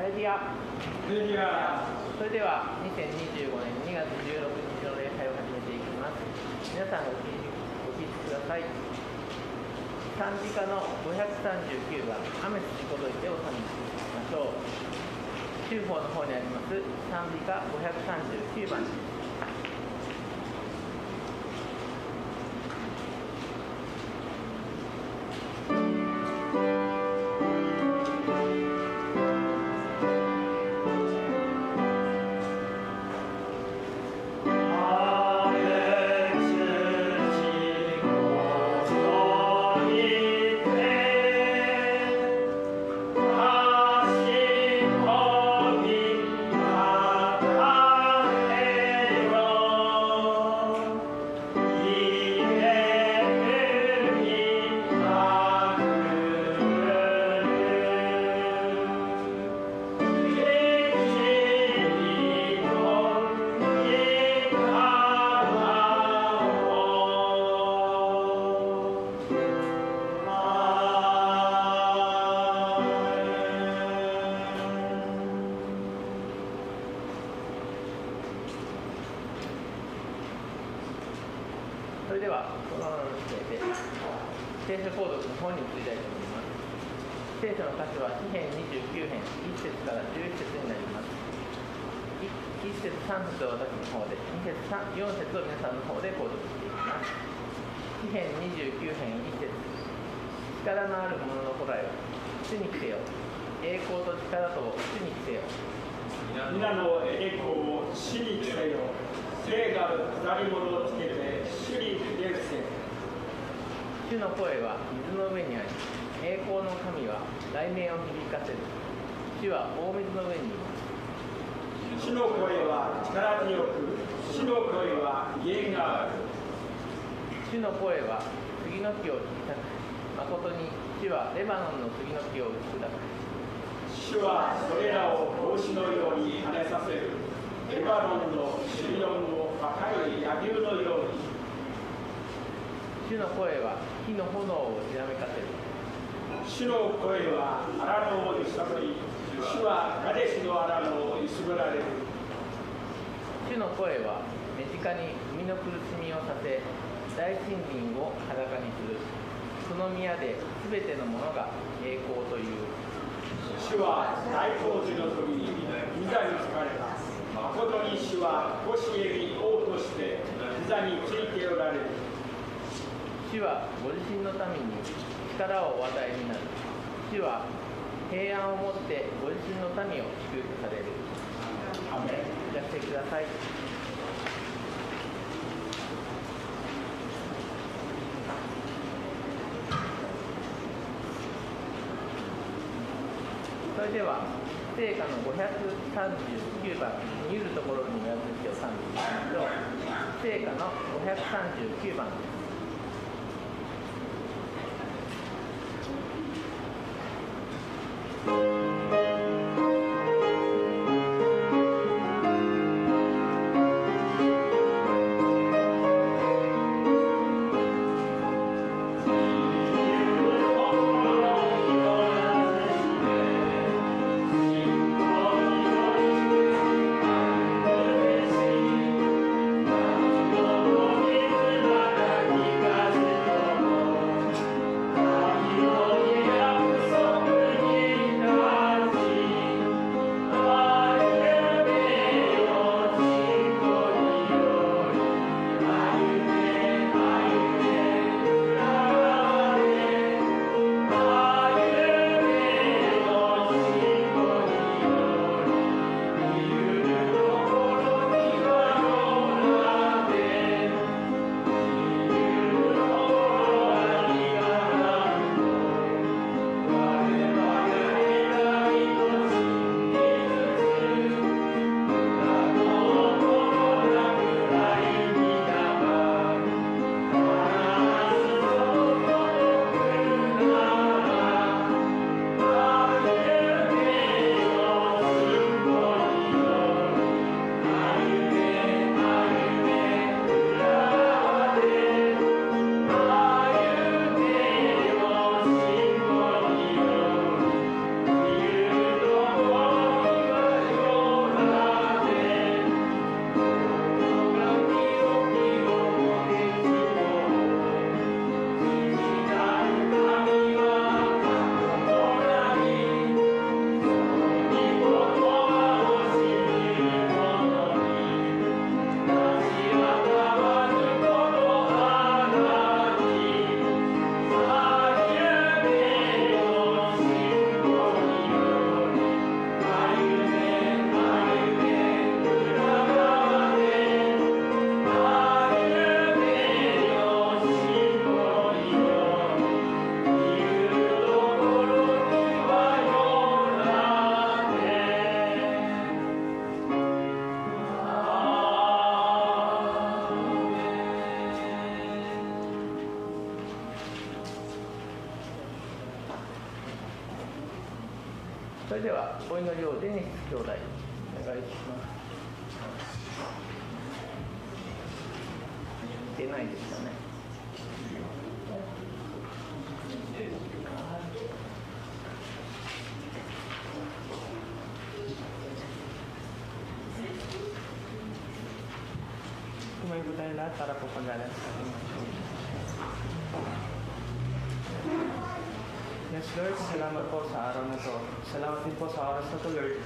レルヤ。それでは2025年2月16日の礼拝を始めていきます。皆さんお聞きください。賛美歌の539番「雨すちこどいて」を賛美しましょう。中法の方にあります賛美歌539番です。それではこのままの姿勢で聖書購読の方に移りたいと思います。聖書の歌詞は詩編29編1節から11節になります。1節3節を私の方で、2節4節を皆さんの方で購読していきます。詩編29編1節、力のある者の子らよ、主に来てよ、栄光と力と主に来てよ。皆の栄光を主に来てよ、聖なる下り物をつけて主に出るせ。主の声は水の上にあり、栄光の神は雷鳴を響かせる。主は大水の上にいます。主の声は力強く、主の声は威厳がある。主の声は杉の木を引き裂く。まことに主はレバノンの杉の木を打ち砕く。主はそれらを帽子のように跳ねさせる。レバノンのシリオンの赤い柳生のように。主の声は火の炎をきらめかせる。主の声は荒野を揺さぶり、主はカデシの荒野を揺すぶられる。主の声は目近に海の苦しみをさせ、大森林を裸にする。その宮で全てのものが栄光という。主は大工事の時に御座につかれた。誠に主は腰へに王として御座についておられる。主はご自身の民に力をお与えになる。主は平安をもってご自身の民を祝福される。アメン。いらしてください。それでは聖歌の539番見るところに目印を賛美しましょう。聖歌の539番です。「それではお祈りをデニス兄弟お願いします。出ないですよね。Tumayo po tayo lahat para po pagalan sa ating mga Yes, Lord, salamat po sa araw na to. Salamat din po sa oras na to, Lord.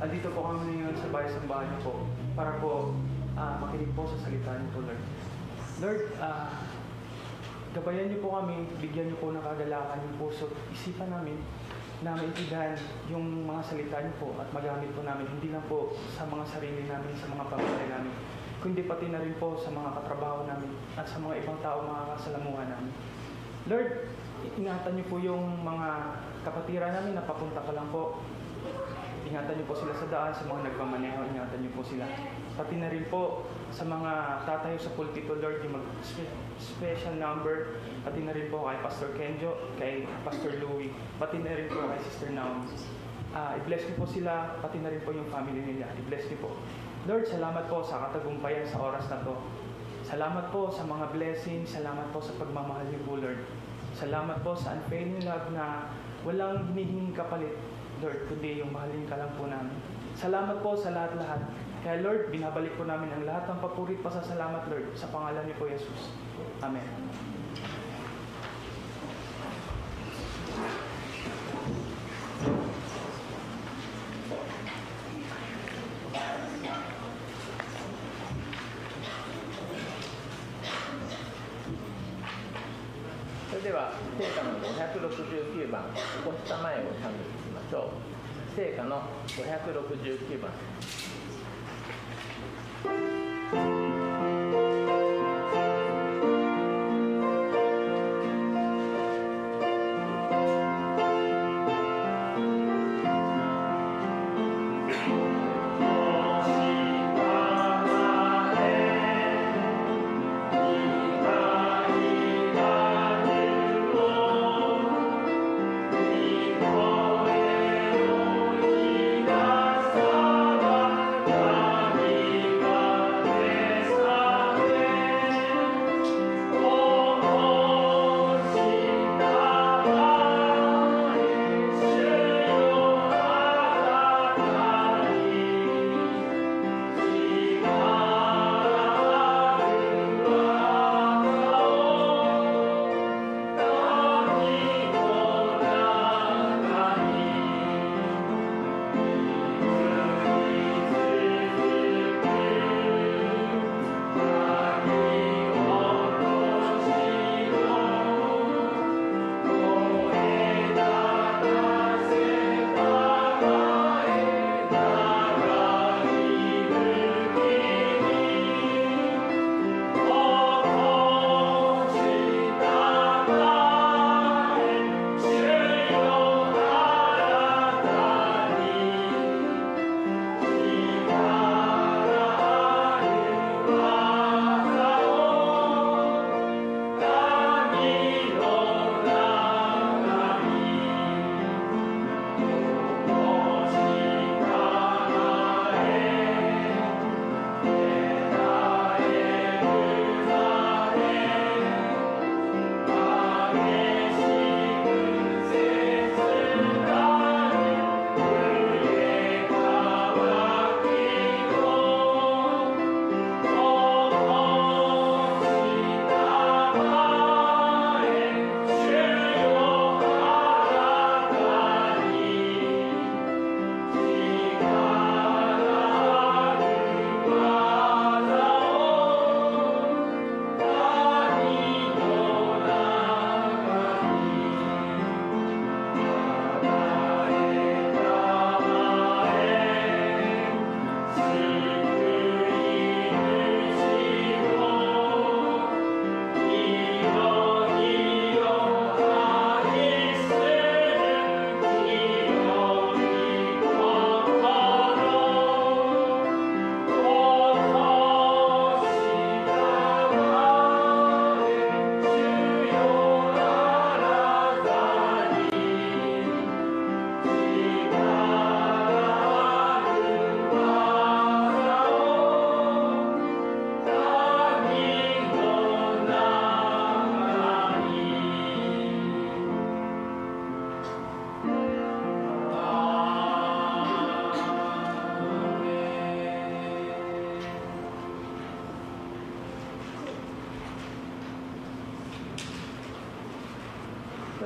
Andito po kami ngayon sa bahay-sambahan niyo po para po makinig po sa salita niyo po, Lord. Lord, gabayan niyo po kami, bigyan niyo po ng kagalakan yung puso, isipan namin na maintindihan yung mga salita niyo po at magamit po namin, hindi lang po sa mga sarili namin, sa mga pamilya namin, kundi pati na rin po sa mga katrabaho namin at sa mga ibang tao makakasalamuhan namin. Lord, ingatan niyo po yung mga kapatiran namin na papunta pa lang po. Ingatan niyo po sila sa daan, sa mga nagmamaneho, ingatan niyo po sila. Pati na rin po sa mga tatayo sa pulpito, Lord, yung special number, pati na rin po kay Pastor Kenjo, kay Pastor Louie, pati na rin po kay Sister Naomi. I-bless niyo po sila, pati na rin po yung family nila. I-bless niyo po. Lord, salamat po sa katagumpayan sa oras na to. Salamat po sa mga blessings, salamat po sa pagmamahal niyo po, Lord. Salamat po sa unfailing love na walang hinihinging kapalit, Lord, kundi yung mahalin ka lang po namin. Salamat po sa lahat-lahat. Kaya Lord, binabalik po namin ang lahat ng papurit pasasalamat, Lord, sa pangalan niyo po, Jesus. Amen.それでは聖歌の569番お越した前を賛美しましょう。聖歌の569番。「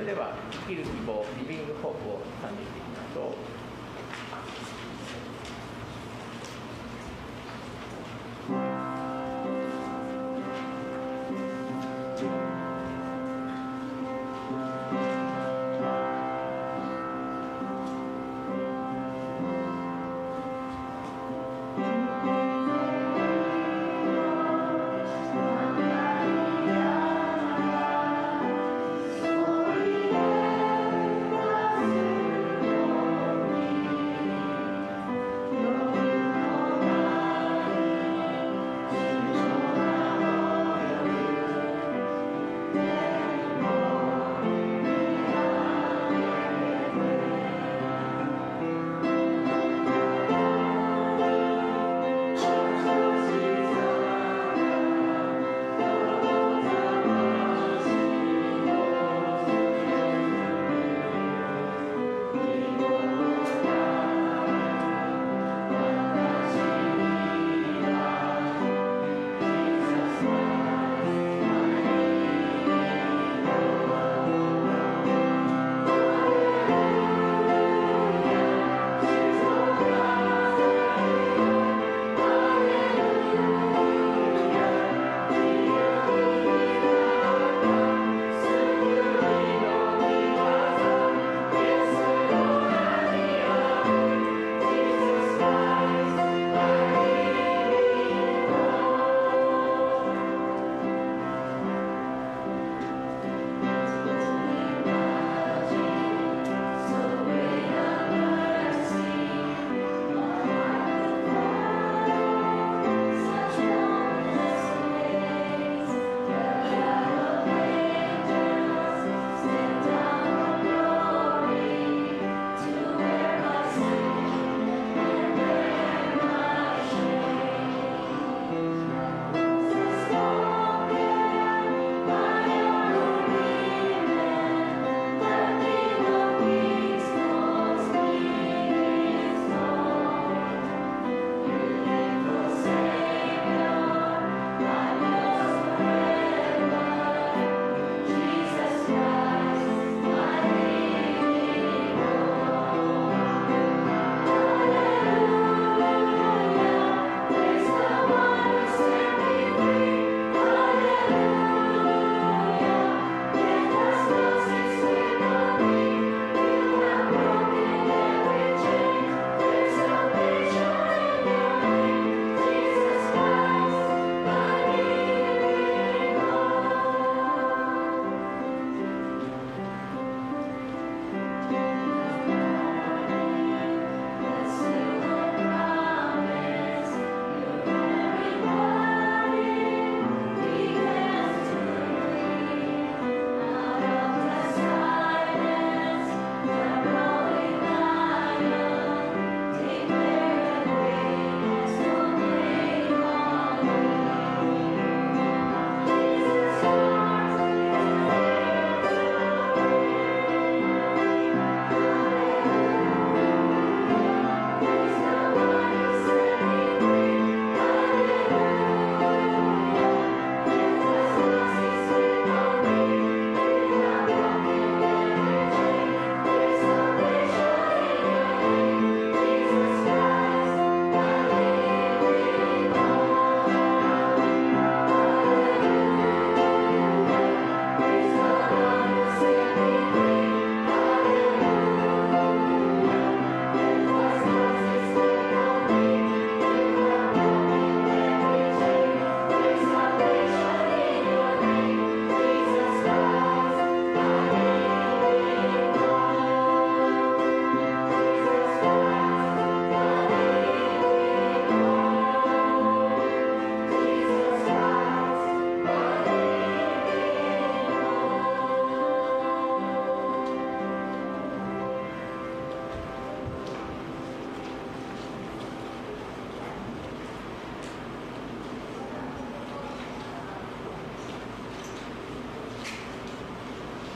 れでは生きる希望リビングホープを賛美していきましょう。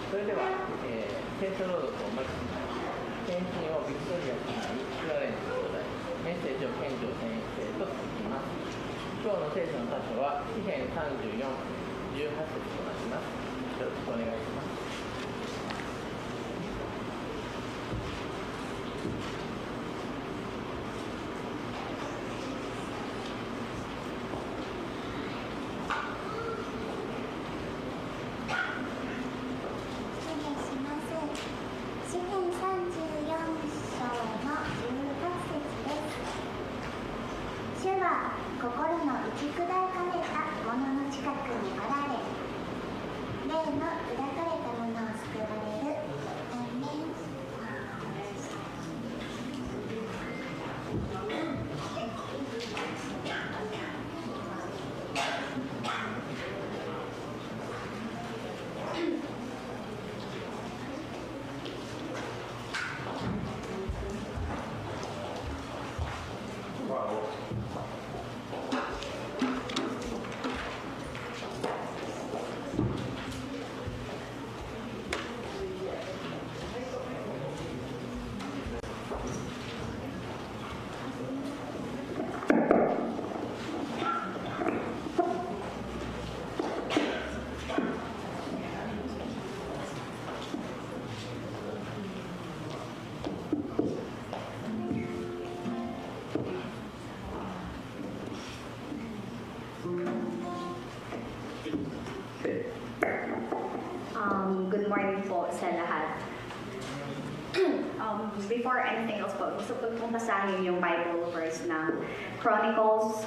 それでは、聖書朗読をお待ちします。献身をビクトリア姉妹、クラレンス兄弟、メッセージを献上先生と続きます。今日の聖書の箇所は詩編34、18節となります。よろしくお願いします。心の打ち砕かれた者の近くにおられ、霊の砕かれた者を救われる。アーメン。Good morning po sa lahat. Before anything else po, gusto ko pong basahin yung Bible verse na Chronicles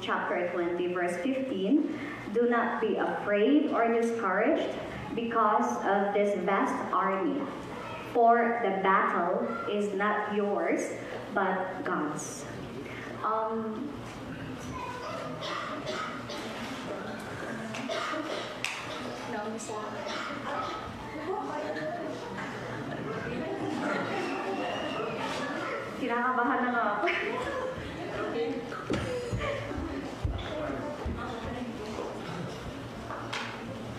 chapter 20 verse 15. Do not be afraid or discouraged because of this vast army, for the battle is not yours but God's. Kinakabahan na nga ako.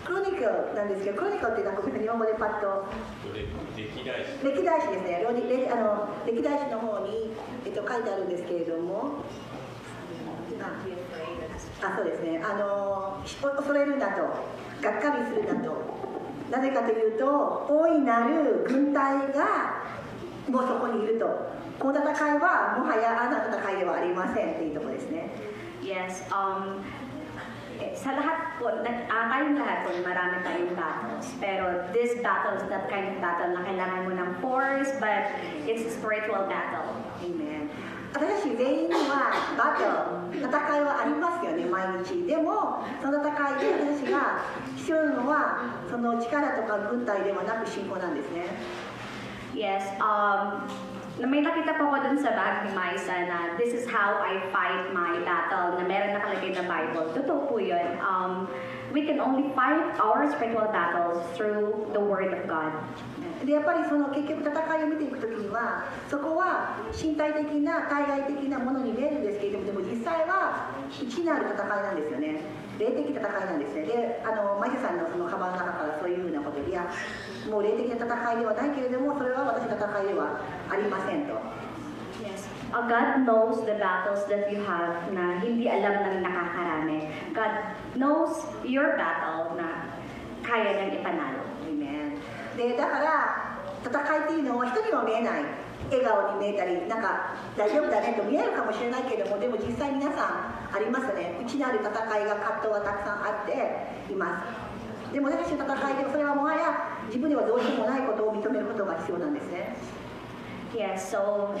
Chronicle なんですけど、Chronicle ってなんか日本語でパッと歴代史ですね。歴代史の方に、書いてあるんですけれども、そうですね。恐れるなと、がっかりするなと。なぜかというと、大いなる軍隊がもうそこにいると。この戦いはもはやあなたの戦いではありませんっていうところですね。Yes, sa lahat po, kayong lahat po, marami tayong battles. Pero this battle is that kind of battle na kailangan mo ng force, but it's a spiritual battle. Amen. 私たち全員にはバトル、戦いはありますよね、毎日。でも、その戦いで私たちが必要なのは、その力とか軍隊ではなく信仰なんですね。Yes, may nakita po ko dun sa bag ni Maisa na this is how I fight my battle, na meron nakalagay na Bible. Totoo po yun. We can only fight our spiritual battles through the Word of God. でやっぱりその結局戦いを見ていくときにはそこは身体的な対外的なものに見えるんですけれども、でも実際は内なる戦いなんですよね。霊的戦いなんですね。でマイセさんのそのカバンの中からそういうふうなことで、いやもう霊的な戦いではないけれども、それは私の戦いではありませんと。Yes. God knows the battles that you have na hindi alam ng nakakarami. God knows your battle na kaya niyang ipanalo. Amen. でだから戦いっていうのは人には見えない、笑顔に見えたりなんか大丈夫だねと見えるかもしれないけれども、でも実際皆さんありますね。内なる戦いが葛藤はたくさんあっています。でも私の戦いでもそれはもはや自分ではどうしようもないことを認めることが必要なんですね。Yes, so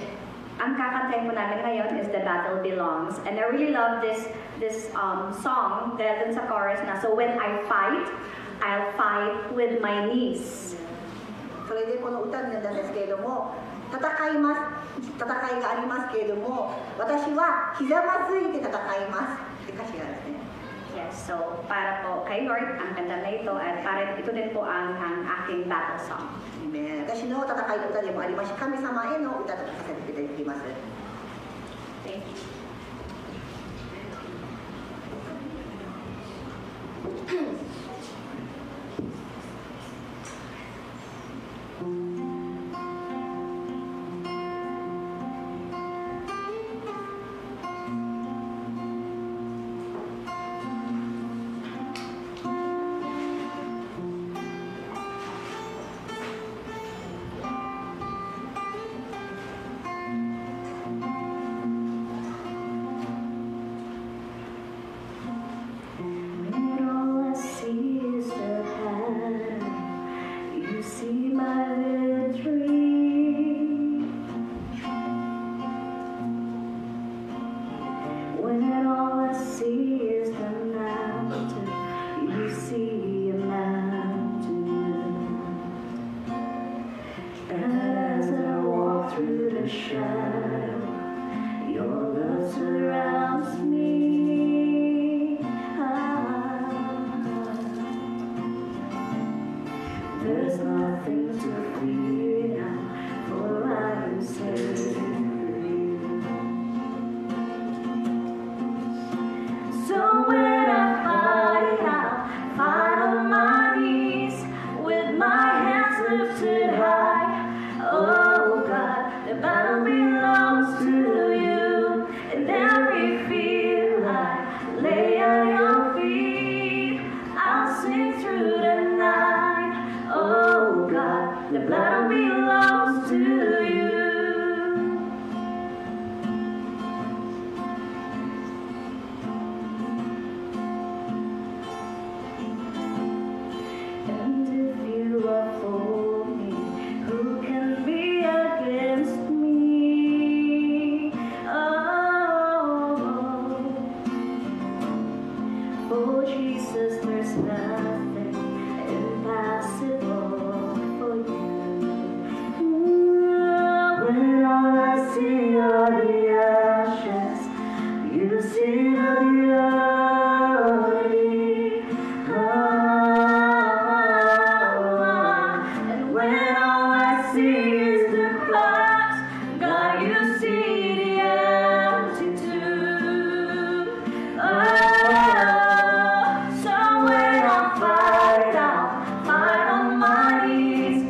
ang kakantahin po namin ngayon is The Battle Belongs. And I really love this song dahil dun sa chorus na, so when I fight, I'll fight with my knees. それでこの歌になったんですけれども、戦いがありますけれども、私はひざまずいて戦いますって歌詞があるんですね。Yes, so para po kay Lord ang kanta na ito at para ito din po ang aking battle song. Amen. 私の戦いの歌でもありますし、神様への歌とさせていただきます。Thank you. shadow, your love surrounds me. There's nothing to fear now, for I am saved. So when I fight on my knees with my hands lifted high. Oh God, the battle belongs to you, and every fear I lay at your feet. I'll sing through the night. Oh God, the battle belongs to you. And if you are for me, who can be against me? Oh, for Jesus, there's nothing impossible for you. When all I see are the ashes, you see the beauty. And when all I see is the cracks, God, you see the empty tomb. So when I fight on my knees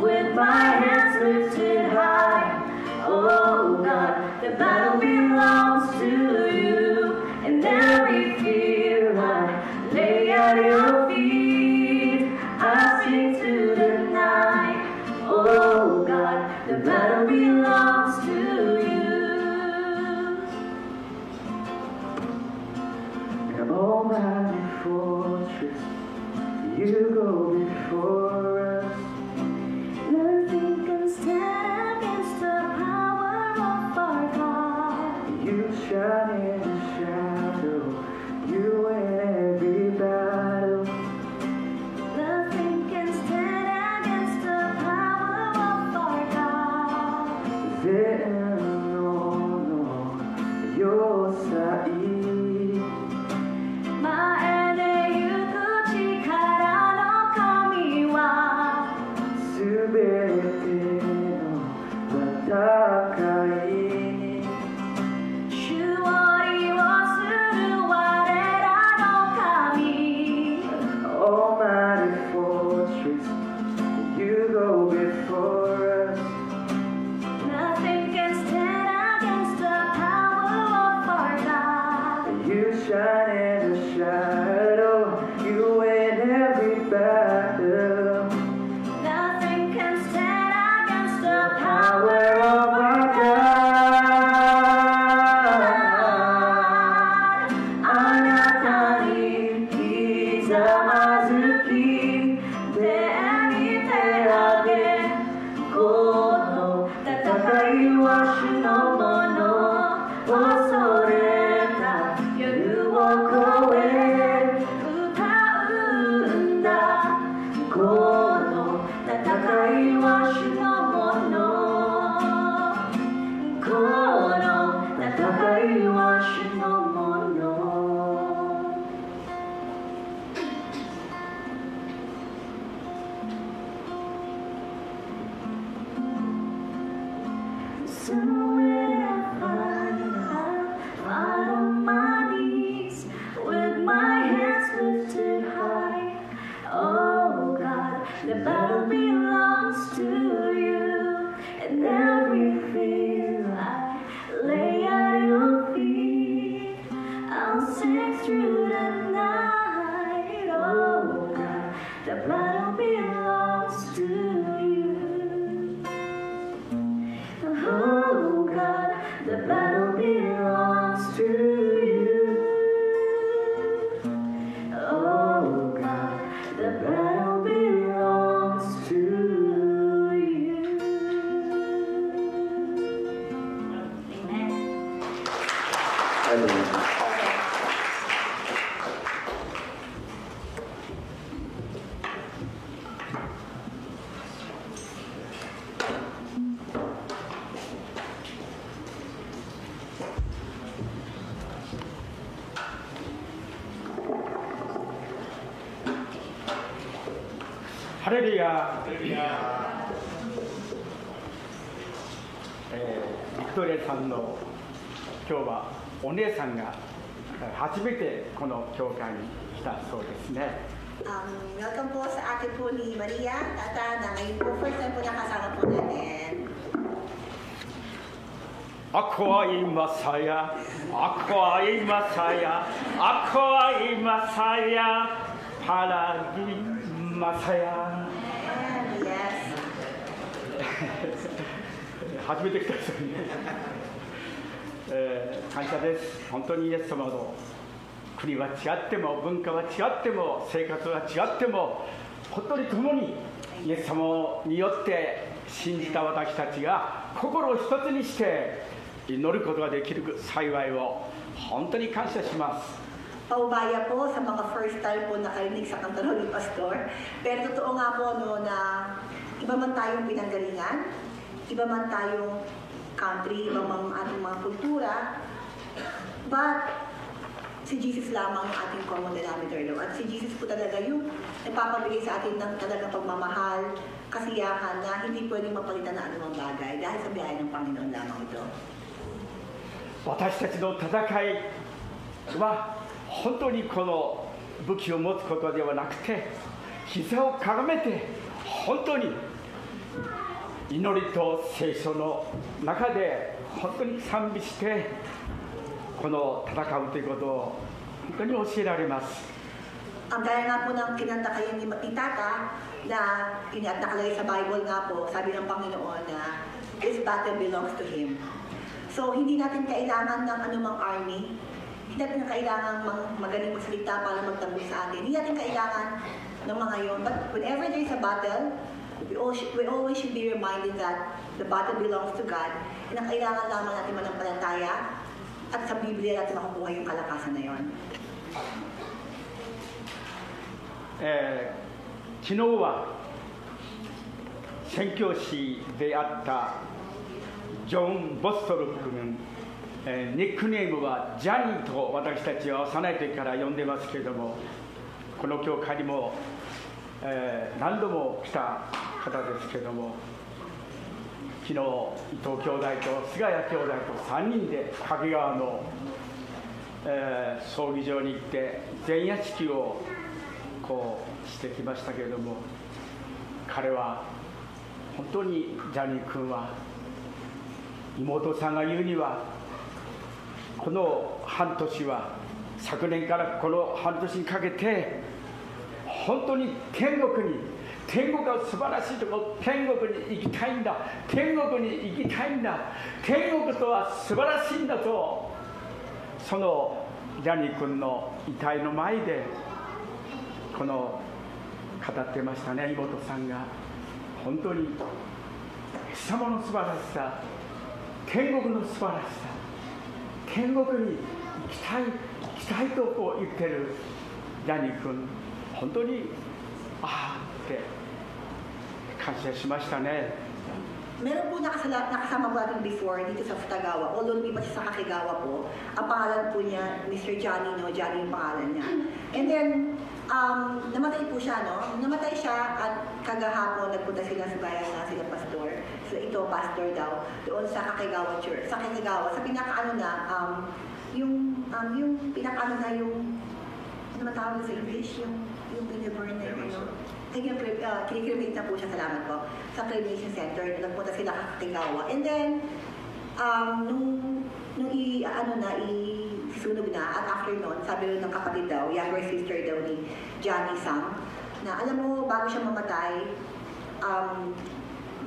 with my hands lifted high. Oh God, the battle belongs to you, and every fear I lay at your feet. I sing to the night. Oh God, the battle belongs to you. Almighty fortress, you go before us. Nothing can stand against the power of our God. You shine in the shadow, you win every battle. Nothing can stand against the power of our God. Almighty fortress, you go before us. Nothing can stand against the power of our God. You shine in the shadow, you win every battle. Nothing can stand against the power of our God. Anatani Kizamazuki Teagiteage Kono Tatakai wa Shinomono Osoreta Yoru wo koe Utaunda Kono Tatakai wa Shinomono Kono Tatakai wa Shinomono. So when I fight on my knees with my hands lifted high, oh God, the battle belongs to you, and every fear I lay at your feet. I'll sing through the night, oh God, the battle belongs to you. Oh God, the battle belongs to you. Oh God, the battle belongs to you. Amen. レルヤ。ビクトリアさんの今日はお姉さんが初めてこの教会に来たそうですね。Welcome po sa atin po ni Maria at na ngayon po first time po nakasama po natin. Ako ay Masaya, ako ay Masaya, ako ay Masaya, palagi Masaya. Yes. 初めて来た人にね、感謝です。本当にイエス様の国は違っても文化は違っても生活は違っても本当に共にイエス様によって信じた私たちが心を一つにして祈ることができる幸いを本当に感謝します。Paubaya po sa mga first time po nakarinig sa kantaron ni Pastor. Pero totoo nga po no, na iba man tayong pinanggalingan, iba man tayong country, iba man ating mga kultura, but si Jesus lamang ang ating common denominator. At si Jesus po talaga yung nagpapabigay sa atin ng talagang pagmamahal, kasiyahan na hindi pwedeng mapalitan na anumang bagay dahil sa biyaya ng Panginoon lamang ito. 私たちの戦いは本当にこの武器を持つことではなくて膝をかがめて本当に祈りと聖書の中で本当に賛美してこの戦うということを本当に教えられます。Ang gaya nga po ng kinanta kayo ni Tata na nakalagay sa Bible nga po, sabi ng Panginoon na this battle belongs to Him. So, hindi natin kailangan ng anumang army. Hindi natin kailangan magaling magsalita para magtanggol sa atin. Hindi natin kailangan ng mga yon. But whenever there is a battle, we always should be reminded that the battle belongs to God. And ang kailangan lamang natin manampalataya at sa Biblia natin makukuha yung kalakasan na yon. 昨日は宣教師であったジョン・ボストル君、ニックネームはジャニーと私たちは幼い時から呼んでますけれども、この教会にも、何度も来た方ですけれども、昨日伊藤兄弟と菅谷兄弟と3人で掛川の、葬儀場に行って前夜式をこうしてきましたけれども、彼は本当にジャニー君は妹さんが言うにはこの半年は昨年からこの半年にかけて本当に天国は素晴らしいところ、天国に行きたいんだ、天国に行きたいんだ、天国とは素晴らしいんだと、そのジャニー君の遺体の前でこの語ってましたね。妹さんが本当にイエス様の素晴らしさ、天国の素晴らしさ、天国に行きたいとこう言ってるジャニー君、本当にああって感謝しましたね。Meron po nakasama po natin before dito sa Futagawa, although hindi pa siya sa Kakigawa po, ang pangalan po niya, Mr. Johnny, no? Johnny yung pangalan niya. And then, namatay po siya, no? Namatay siya at kagahapon nagpunta sila sa bayan na sila pastor. So ito, pastor daw, doon sa Kakigawa Church. Sa Kakigawa, sa pinakaano na, yung pinakaano na yung, ano matawag sa English, yung piniburn na yung, ano? Kinikremate na po siya, salamat po, sa cremation center, nagpunta sila Kakigawa. And then, nung isunog na, at after nun, sabi rin ng kapatid daw, younger sister daw ni Johnny Sam, na alam mo, bago siya mamatay,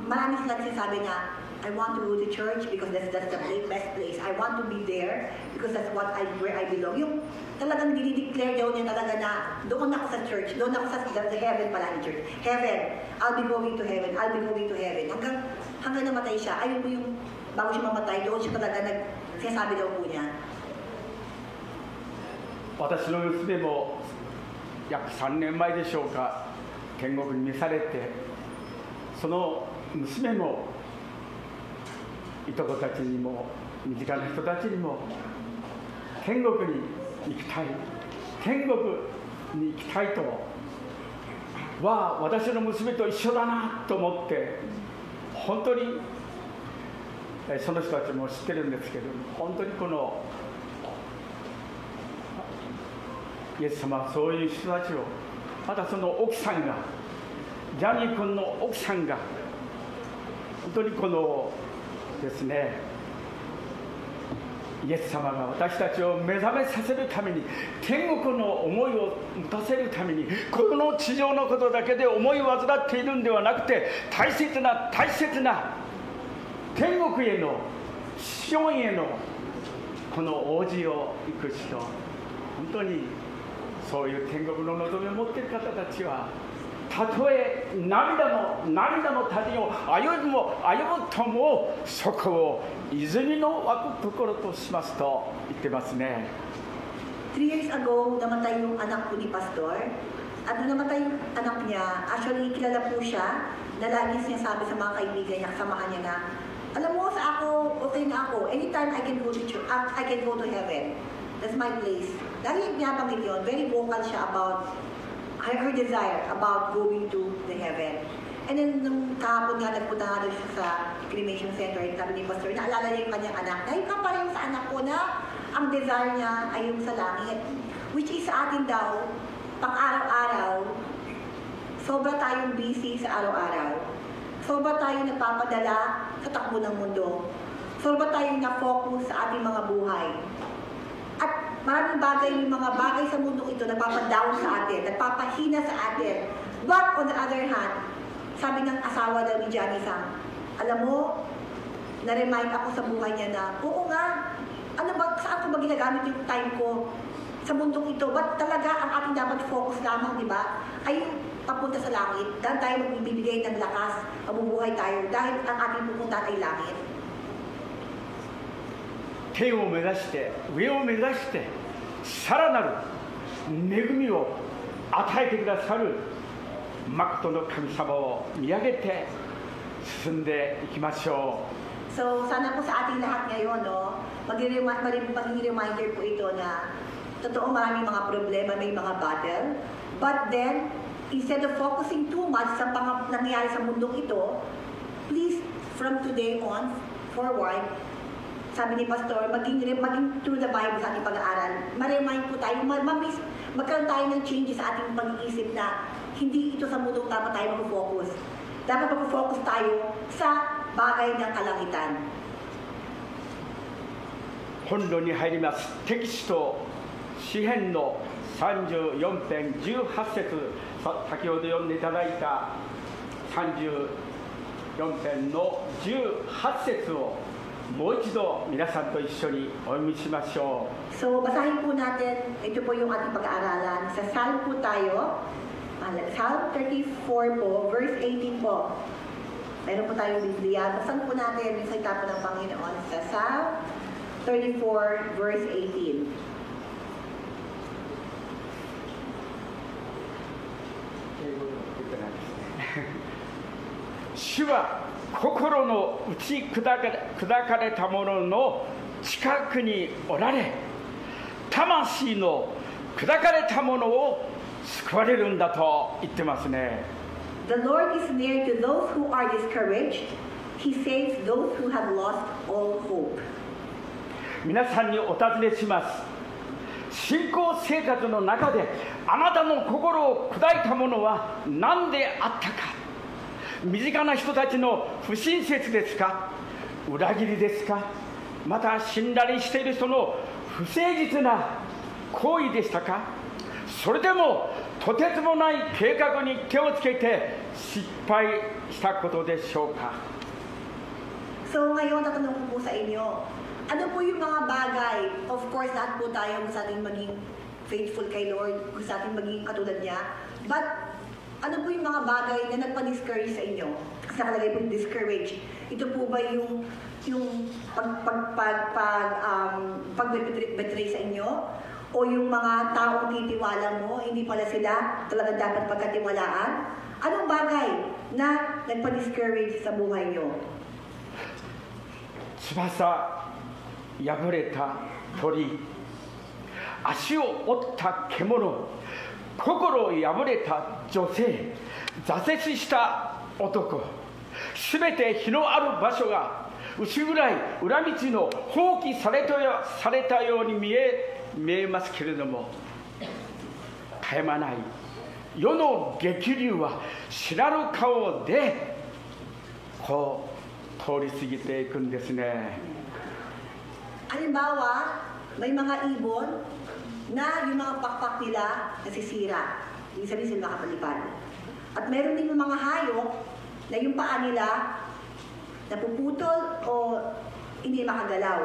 marami sila sinasabi na, I want to go to church because that's the best place. I want to be there because that's where I belong. Yung talagang dinideclare daw niya talaga na doon ako sa church, doon ako sa heaven pala ni church. Heaven, I'll be going to heaven, I'll be going to heaven. Hanggang namatay siya, ayun po yung bago siya mamatay, doon siya talaga sinasabi daw po niya. 私の娘も約3年前でしょうか、天国に召されて、その娘もいとこたちにも身近な人たちにも天国に行きたい、天国に行きたいとは私の娘と一緒だなと思って、本当にその人たちも知ってるんですけど、本当にこのイエス様はそういう人たちを、またその奥さんが、ジャニー君の奥さんが本当にこのですね、イエス様が私たちを目覚めさせるために、天国の思いを持たせるために、この地上のことだけで思いを患っているんではなくて、大切な天国への、シオンへのこの王子を行く人、本当にそういう天国の望みを持っている方たちは、たとえ涙の谷を歩むとも、そこを泉の湧くところとしますと言ってますね。 3 years ago, namatay yung anak ko ni Pastor. At nung namatay yung anak niya, actually kilala po siya, na lagi niya sabi sa mga kaibigan niya, kasamahan niya na, alam mo, sa ako, okay na ako. Anytime I can go to church, I can go to heaven. That's my place. Lagi niya banggit yun, very vocal siya about her desire about going to the heaven. And then, nung kahapon nga, nagpunta nga rin siya sa cremation center, sabi ni Pastor, naalala niya yung kanyang anak, na yung kapareho sa anak ko na ang desire niya ay yung sa langit. Which is sa atin daw, pang araw-araw, sobra tayong busy sa araw-araw. Sobra tayong nagpapadala sa takbo ng mundo. Sobra tayong na-focus sa ating mga buhay. At maraming bagay, yung mga bagay sa mundo ito, nagpapadown sa atin, nagpapahina sa atin. But on the other hand, sabi ng asawa daw ni Johnny Sang, alam mo, na-remind ako sa buhay niya na, oo nga, ano ba, saan ko ba ginagamit yung time ko sa mundong ito? Ba't talaga ang ating dapat focus lamang, di ba? Ay papunta sa langit, dahil tayo magbibigay ng lakas, mabubuhay tayo, dahil ang ating pupuntahan ay langit. 天を目指して、上を目指して、さらなる恵みを与えてくださる誠の神様を見上げて進んでいきましょう。 So, sana po sa ating lahat ngayon, no, maging reminder po ito na totoo maraming mga problema, may mga battle. But then, instead of focusing too much sa nangyayari sa mundong ito, please, from today on, forward, sabi ni Pastor, maging through the Bible sa ating pag-aaral, ma-remind po tayo, magkaroon tayo ng changes sa ating pag-iisip na hindi ito sa mundong dapat tayo mag-focus. Dapat mag-focus tayo sa bagay ng kalangitan. 本論に入ります。テキスト詩編の34編18節、先ほど読んでいただいた34編の18節をもう一度皆さんと一緒にお読みしましょう。 So, basahin po natin, ito po yung ating pag-aaralan. Sa Psalm po tayo, Psalm 34 po, verse 18 po. Meron po tayong Biblia. Basahin po natin yung salita po ng Panginoon sa Psalm 34, verse 18.主は心の打ち砕かれた者の近くにおられ、魂の砕かれた者を救われるんだと言ってますね。 The Lord is near to those who are discouraged. He saves those who have lost all hope. 皆さんにお尋ねします。信仰生活の中であなたの心を砕いたものは何であったか。身近な人たちの不親切ですか、裏切りですか、また信頼している人の不誠実な行為でしたか。それでもとてつもない計画に手をつけて失敗したことでしょうか。 So ngayon, tatanong ko po sa inyo, ano po yung mga bagay, of course, lahat po tayo gusto natin maging faithful kay Lord, gusto natin maging katulad niya, but ano po yung mga bagay na nagpa-discourage sa inyo? Kasi nakalagay po discourage. Ito po ba yung pag-betray sa inyo? O yung mga taong titiwala mo, hindi pala sila talaga dapat pagkatiwalaan? Anong bagay na nagpa-discourage sa buhay nyo? 翼破れた鳥、足を折った獣、心破れた女性、挫折した男、すべて日のある場所が薄暗い裏道の放棄されたように見えますけれども、絶え間ない世の激流は知らぬ顔でこう通り過ぎていくんですね。Halimbawa, may mga ibon na yung mga pakpak nila nasisira. Ibig sabihin sila nakapalipad. At meron din yung mga hayop na yung paa nila napuputol o hindi makagalaw.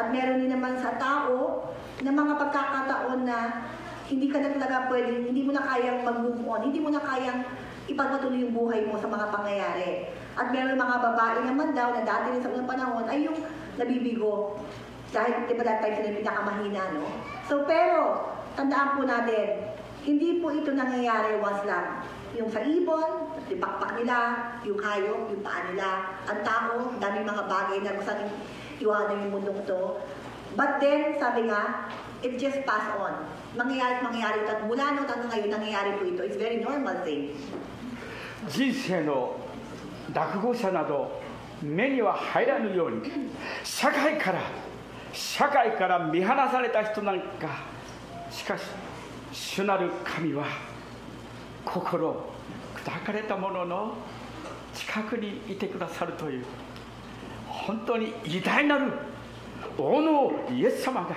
At meron din naman sa tao na mga pagkakataon na hindi ka na talaga pwede, hindi mo na kayang mag-move on, hindi mo na kayang ipagpatuloy yung buhay mo sa mga pangyayari. At meron mga babae naman daw na dati rin sa unang panahon ay yung nabibigo. Dahil di ba that time sila yung pinakamahina, no? So pero, tandaan po natin, hindi po ito nangyayari once lang. Yung sa ibon, yung pakpak nila, yung hayop, yung paa nila, ang tao, daming mga bagay na gusto natin iwanan yung mundong to. But then, sabi nga, it just pass on. Mangyayari ito. At mula noon hanggang ngayon, nangyayari po ito. It's very normal thing. 人生の落語者など目には入らぬように社会から見放された人なんか、しかし主なる神は心砕かれた者の近くにいてくださるという、本当に偉大なる王のイエス様が、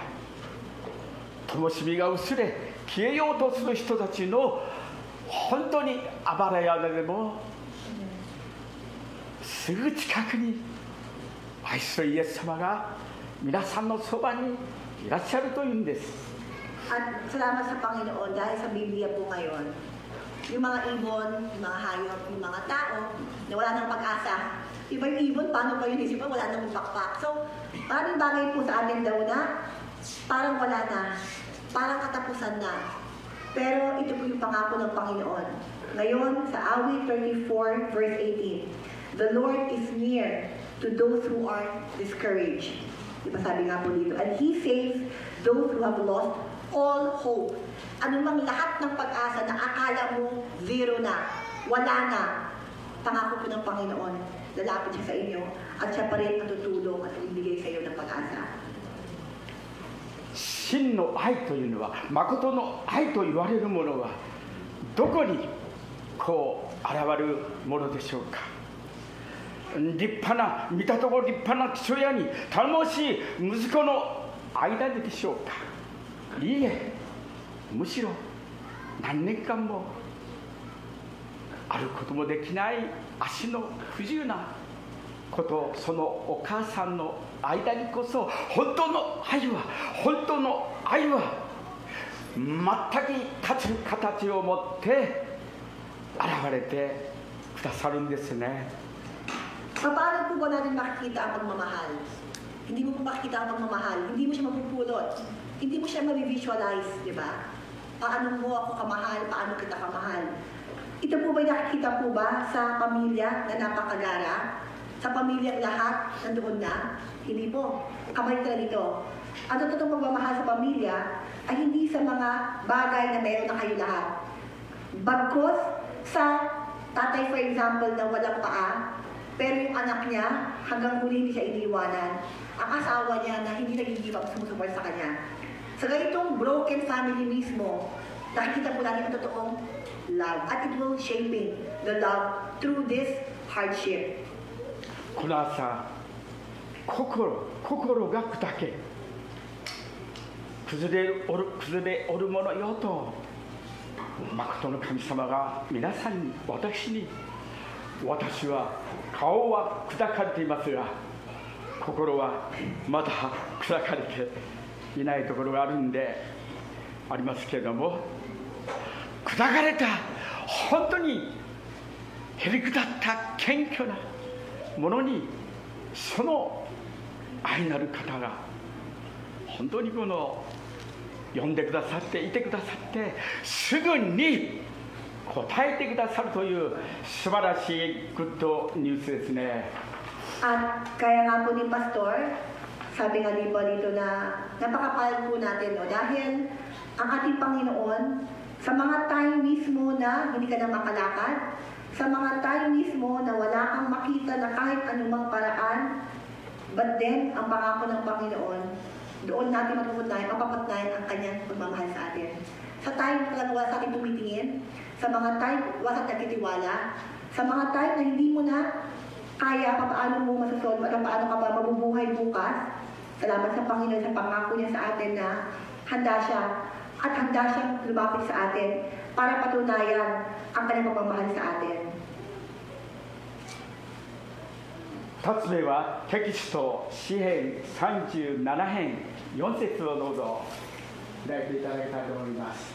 灯火が薄れ消えようとする人たちの本当にあばら屋でもすぐ近くに愛するイエス様が皆さんのそばにいらっしゃるというんです。 At salamat sa Panginoon dahil sa Biblia po ngayon, yung mga ibon, yung mga hayop, yung mga tao na wala nang pag-asa. Iba yung ibon, paano ba yun isipan? Wala nang pakpak. So, maraming bagay po sa atin daw na parang wala na, parang katapusan na. Pero ito po yung pangako ng Panginoon. Ngayon, sa Awit 34, verse 18, the Lord is near to those who are discouraged. Diba sabi nga po dito, and He saves those who have lost all hope. Ano mang lahat ng pag-asa na akala mo zero na, wala na, pangako po ng Panginoon, lalapit siya sa inyo at siya pa rin ang tutulong at ibigay sa iyo ng pag-asa. 真の愛というのは、誠の愛と言われるものはどこにこう現れるものでしょうか。立派な見たところ立派な父親に頼もしい息子の間ででしょうか。いいえ、むしろ何年間も歩くこともできない足の不自由なこと、そのお母さんの間にこそ本当の愛は全く立つ形を持って現れてくださるんですね。 Paano po ba natin makikita ang pagmamahal? Hindi mo po makikita ang pagmamahal, hindi mo siya mapupulot, hindi mo siya mabivisualize, di ba? Paano mo ako kamahal, paano kita kamahal? Ito po ba'y nakikita po ba sa pamilya na napakagara? Sa pamilyang lahat nandoon na? Hindi po. Kabalitan nito. Ang totoong pagmamahal sa pamilya ay hindi sa mga bagay na meron na kayo lahat. Bagkos sa tatay, for example, na walang paa, pero yung anak niya, hanggang huli hindi siya iniwanan. Ang asawa niya na hindi nag-give up, sumusuport sa kanya. Sa ganitong broken family mismo, nakikita po natin ang totoong love. At it will shaping the love through this hardship. この朝、心が砕け、崩れおるものよと、誠の神様が皆さんに、私は顔は砕かれていますが、心はまだ砕かれていないところがあるんでありますけれども、砕かれた、本当にへりくだった謙虚なものに、その愛なる方が本当にこの呼んでくださっていてくださって、すぐに答えてくださるという素晴らしいグッドニュースですね。 At kaya nga po ni Pastor, sabi nga din po dito na napakapal po natin, no? Dahil ang ating Panginoon Sa mga time mismo na hindi ka na makalakad, sa mga time mismo na wala kang makita na kahit anumang paraan, but then, ang pangako ng Panginoon, doon natin mapapatunayan ang kanyang pagmamahal sa atin. Sa time na wala sa atin tumitingin, sa mga time wala sa nagtitiwala, sa mga time na hindi mo na kaya paano mo masusolve at paano ka ba mabubuhay bukas, salamat sa Panginoon sa pangako niya sa atin na handa siya at handa siyang lumapit sa atin para patunayan ang kanyang pagmamahal sa atin. 2つ目はテキスト詩編37編4節をどうぞ開いていただきたいと思います。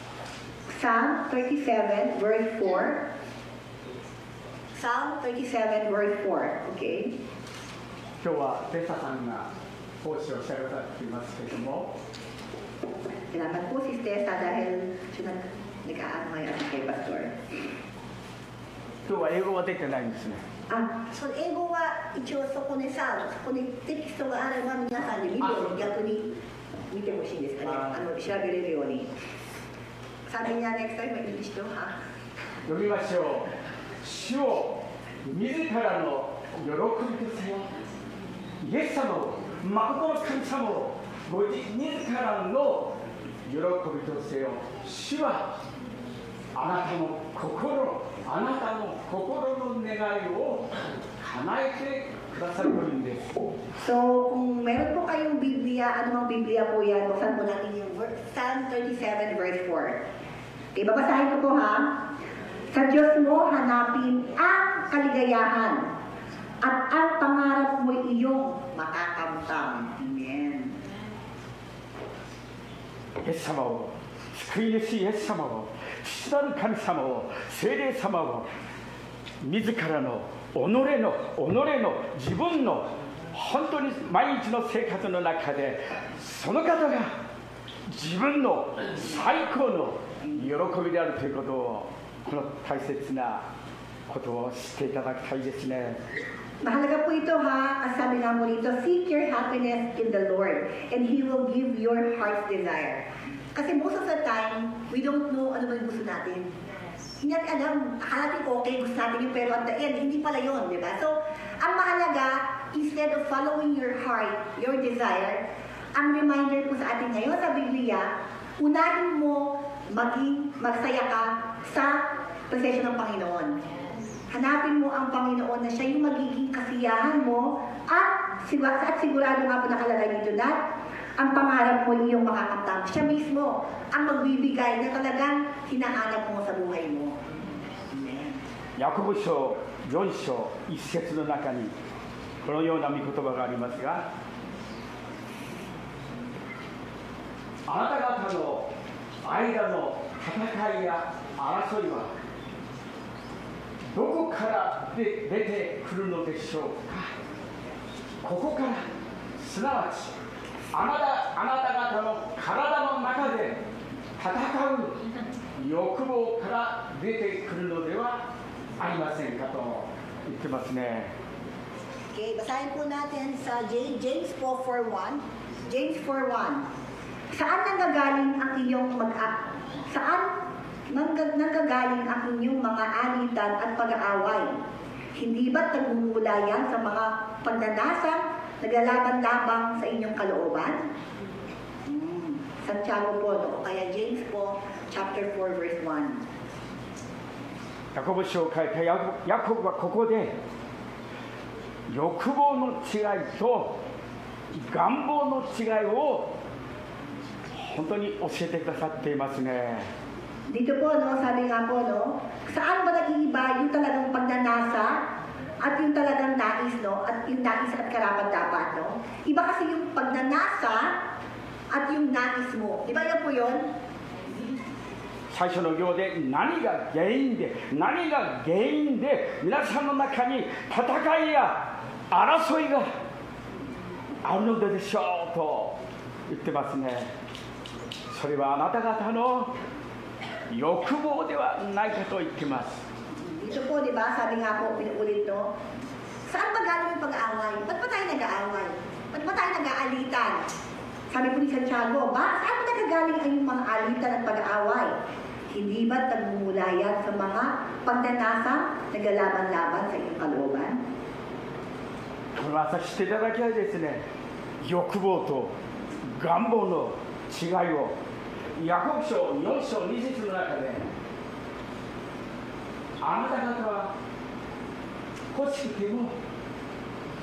Psalm 37 verse 4. Psalm 37 verse 4. Okay? 今日はテサさんが奉仕をしてくださっていますけれども、 Salamat po si Tessa dahil siya nag-aano ngayon kay Pastor. 今日は英語は出てないんですね。 その英語は一応そこにさ、そこにテキストがあれば皆さんでビデオを逆に見てほしいんですかね。調べれるように。sabi niya next time may English daw ha. 読みましょう。主を自らの喜びとせよ。イエス様を、誠の神様をご自らの喜びとせよ。主はあなたの心の願いを叶えてくださるんです。 So, kung meron po kayong Biblia, anumang Biblia po yan, buksan po natin yung Psalm 37 verse 4. Okay, babasahin ko po ha. Sa Diyos mo hanapin ang kaligayahan at ang pangarap mo iyong makakamtam. Amen. イエス様を、救い主イエス様を、父なる神様を、聖霊様を、自らの己の自分の本当に毎日の生活の中で、その方が自分の最高の喜びであるということを、この大切なことを知っていただきたいですね。 Mahalaga po ito ha, ang sabi nga mo rito, seek your happiness in the Lord and He will give your heart's desire. Kasi most of the time, we don't know ano ba yung gusto natin. Hindi natin alam, akala natin okay, gusto natin yun, pero at the end, hindi pala yun, di ba? So, ang mahalaga, instead of following your heart, your desire, ang reminder po sa atin ngayon sa Biblia, unahin mo magsaya ka sa presensya ng Panginoon. Hanapin mo ang Panginoon na siya yung magiging kasiyahan mo at sigurado nga po nakalagay dito na ang pangarap mo iyong makakamtam. Siya mismo ang magbibigay na talagang hinahanap mo sa buhay mo. Amen. ヤコブ書4章1節の中にこのような御言葉がありますが、あなた方の間の戦いや争いはどこから出てくるのでしょうか。ここから、すなわちあなた方の体の中で戦う欲望から出てくるのではありませんかと言ってますね。 Okay, basahin po natin sa James 4:1. James 4:1. Saan nanggagaling ang inyong nanggagaling ang inyong mga alitan at pag-aaway? Hindi ba't nagmumula yan sa mga pagnanasang naglalaban-labang sa inyong kalooban? Santiago po, no? Kaya James po, chapter 4, verse 1. ヤコブ書を書いたヤコブはここで欲望の違いと願望の違いを本当に教えてくださっていますね。 Dito po, no, sabi nga po, no, saan ba nag-iiba yung talagang pagnanasa at yung talagang nais, no, at yung nais at karapat-dapat, no? Iba kasi yung pagnanasa at yung nais mo. Iba yan po yun? 最初の行で何が原因で皆さんの中に戦いや争いがあるのでしょうと言ってますね。それはあなた方の欲望ではないかと言ってます。 Dito po, di ba, sabi nga po, pinuulit, no, saan ba galing yung pag-aaway? Ba't ba tayo nag-aaway? Ba't ba tayo nag-aalitan? Sabi po ni Santiago, saan ba nagagaling ang yung mga alitan at pag-aaway? Hindi ba't nagmumula yan sa mga pagnanasang naglalaban-laban sa iyong kalooban? この朝知っていただきたいですね。欲望と願望の違いをヤコブ書4章2節の中で、あなた方は欲しくても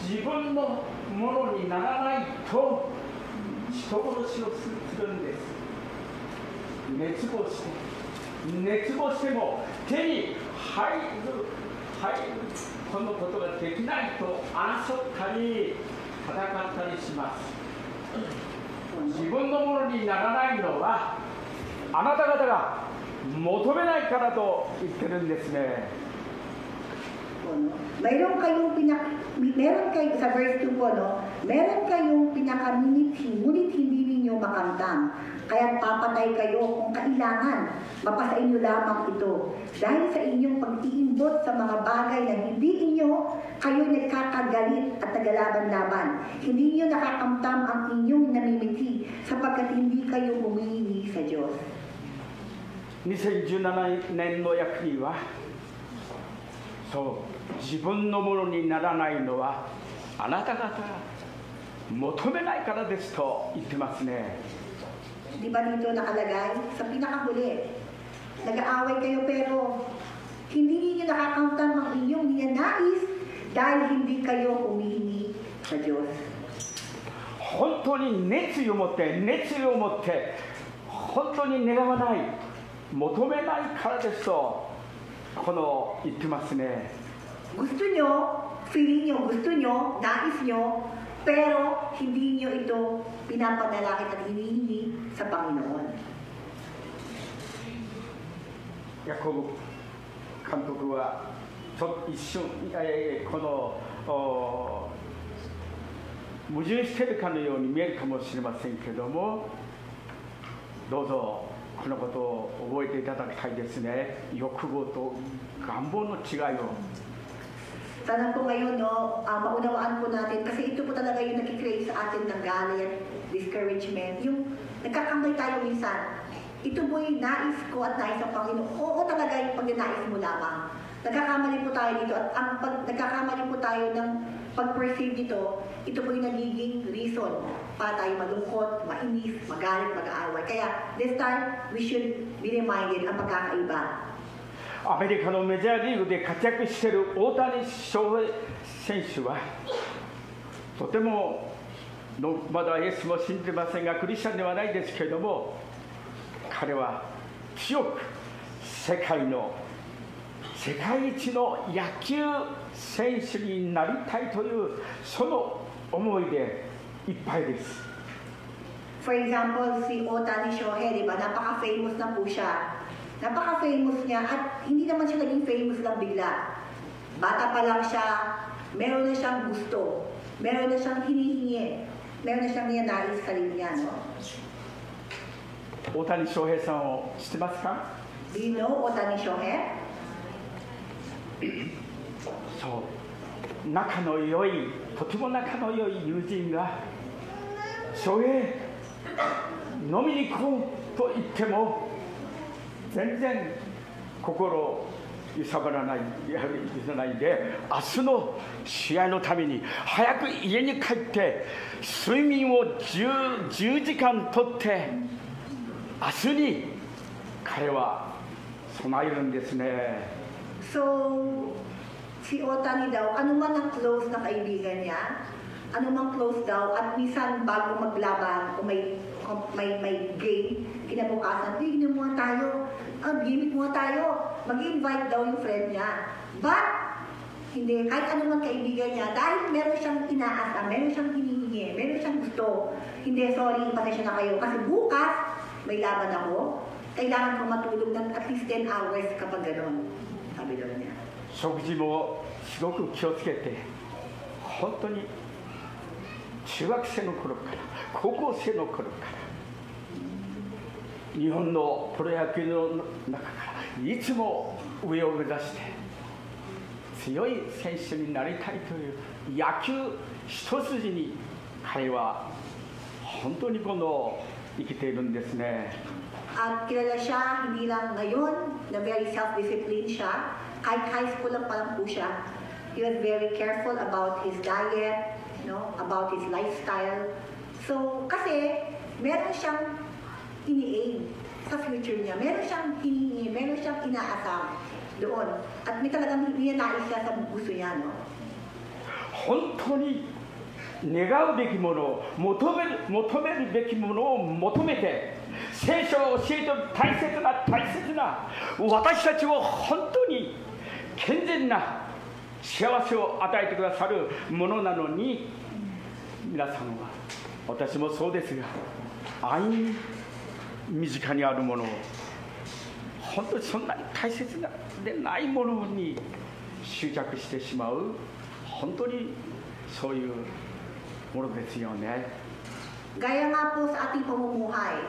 自分のものにならないと人殺しをするんです。熱望しても手に入るこのことができないと争ったり戦ったりします。自分のものにならないのはあなた方が求めないからと言ってるんですね。Meron kayo sa verse 2 po, no? Meron kayong pinakaminit, ngunit hindi ninyo makamtam. Kaya papatay kayo kung kailangan. Mapasa inyo lamang ito. Dahil sa inyong pag-iimbot sa mga bagay na hindi inyo, kayo nagkakagalit at naglalaban-laban. Hindi inyo nakakamtam ang inyong namimiti sapagkat hindi kayo humihingi sa Diyos. 2017年の役にはそう自分のものにならないのはあなた方が求めないからですと言ってますね。Di ba dito nakalagay sa pinakahuli? Nag-aaway kayo pero hindi niyo nakakamtan ang inyong ninanais dahil hindi kayo humihingi sa Diyos. 本当に熱意を持って本当に願わない求めないからですとこの言ってますね。Gusto nyo, feeling nyo, gusto nyo, nais nyo, pero hindi nyo ito pinapanalangin at hinihingi sa Panginoon. ヤコブ監督は一瞬この矛盾しているかのように見えるかもしれませんけども、どうぞこのことを覚えていただきたいですね。欲望と願望の違いを。Sana po ngayon, no, maunawaan po natin, kasi ito po talaga yung nag-create sa atin ng galit, discouragement, yung nagkakamay tayo minsan. Ito po yung nais ko at nais ng Panginoon. Oo talaga yung pag-nais mo lamang. Nagkakamali po tayo dito at nagkakamali po tayo ng pag-perceive dito, ito po yung nagiging reason para tayo malungkot, mainis, magalit, mag-aaway. Kaya this time, we should be reminded ang pagkakaiba. アメリカのメジャーリーグで活躍している大谷翔平選手はとてもまだイエスも信じてませんがクリスチャンではないですけれども、彼は強く世界一の野球選手になりたいというその思いでいっぱいです。 For example, si Otani Shohei, diba? Napaka-famous na po siya. Napaka-famous niya at hindi naman siya naging famous lang bigla. Bata pa lang siya, meron na siyang gusto, meron na siyang hinihingi, meron na siyang niyanais sa sarili niya, no? 大谷翔平さんを知ってますか？ Do you know Otani Shohei? そう、仲の良い、とても仲の良い友人が翔平、飲みに行こうと言っても全然心を揺さぶらないで、明日の試合のために早く家に帰って睡眠を 10時間とって明日に彼は備えるんですね。 So, si Otani daw, ano man ang close na kaibigan niya, ano man close daw, at minsan bago maglaban o may game, kinabukasan, tignan mo tayo, gimmick mo tayo, mag-invite daw yung friend niya. But, hindi, kahit ano man kaibigan niya, dahil meron siyang inaasa, meron siyang hinihingi, meron siyang gusto, hindi, sorry, pasensya na kayo, kasi bukas, may laban ako, kailangan ko matulog ng at least 10 hours kapag gano'n, sabi daw niya. 食事もすごく気をつけて、本当に中学生の頃から高校生の頃から日本のプロ野球の中からいつも上を目指して強い選手になりたいという野球一筋に彼は本当にこの生きているんですね。 At kilala siya, hindi lang ngayon, na very self-disciplined siya. Kahit high school lang pa lang po siya. He was very careful about his diet, about his lifestyle. So, kasi, meron siyang ini-aim sa future niya. Meron siyang hinihingi, meron siyang inaasam doon. At may talagang hinanais siya sa puso niya, no? 本当に願うべきものを求めるべきものを求めて、聖書を教えている大切な私たちを本当に健全な幸せを与えてくださるものなのに、皆さんは、私もそうですが、安易に身近にあるものを本当にそんなに大切でないものに執着してしまう、本当にそういうものですよね。 Gaya nga po sa ating pamumuhay,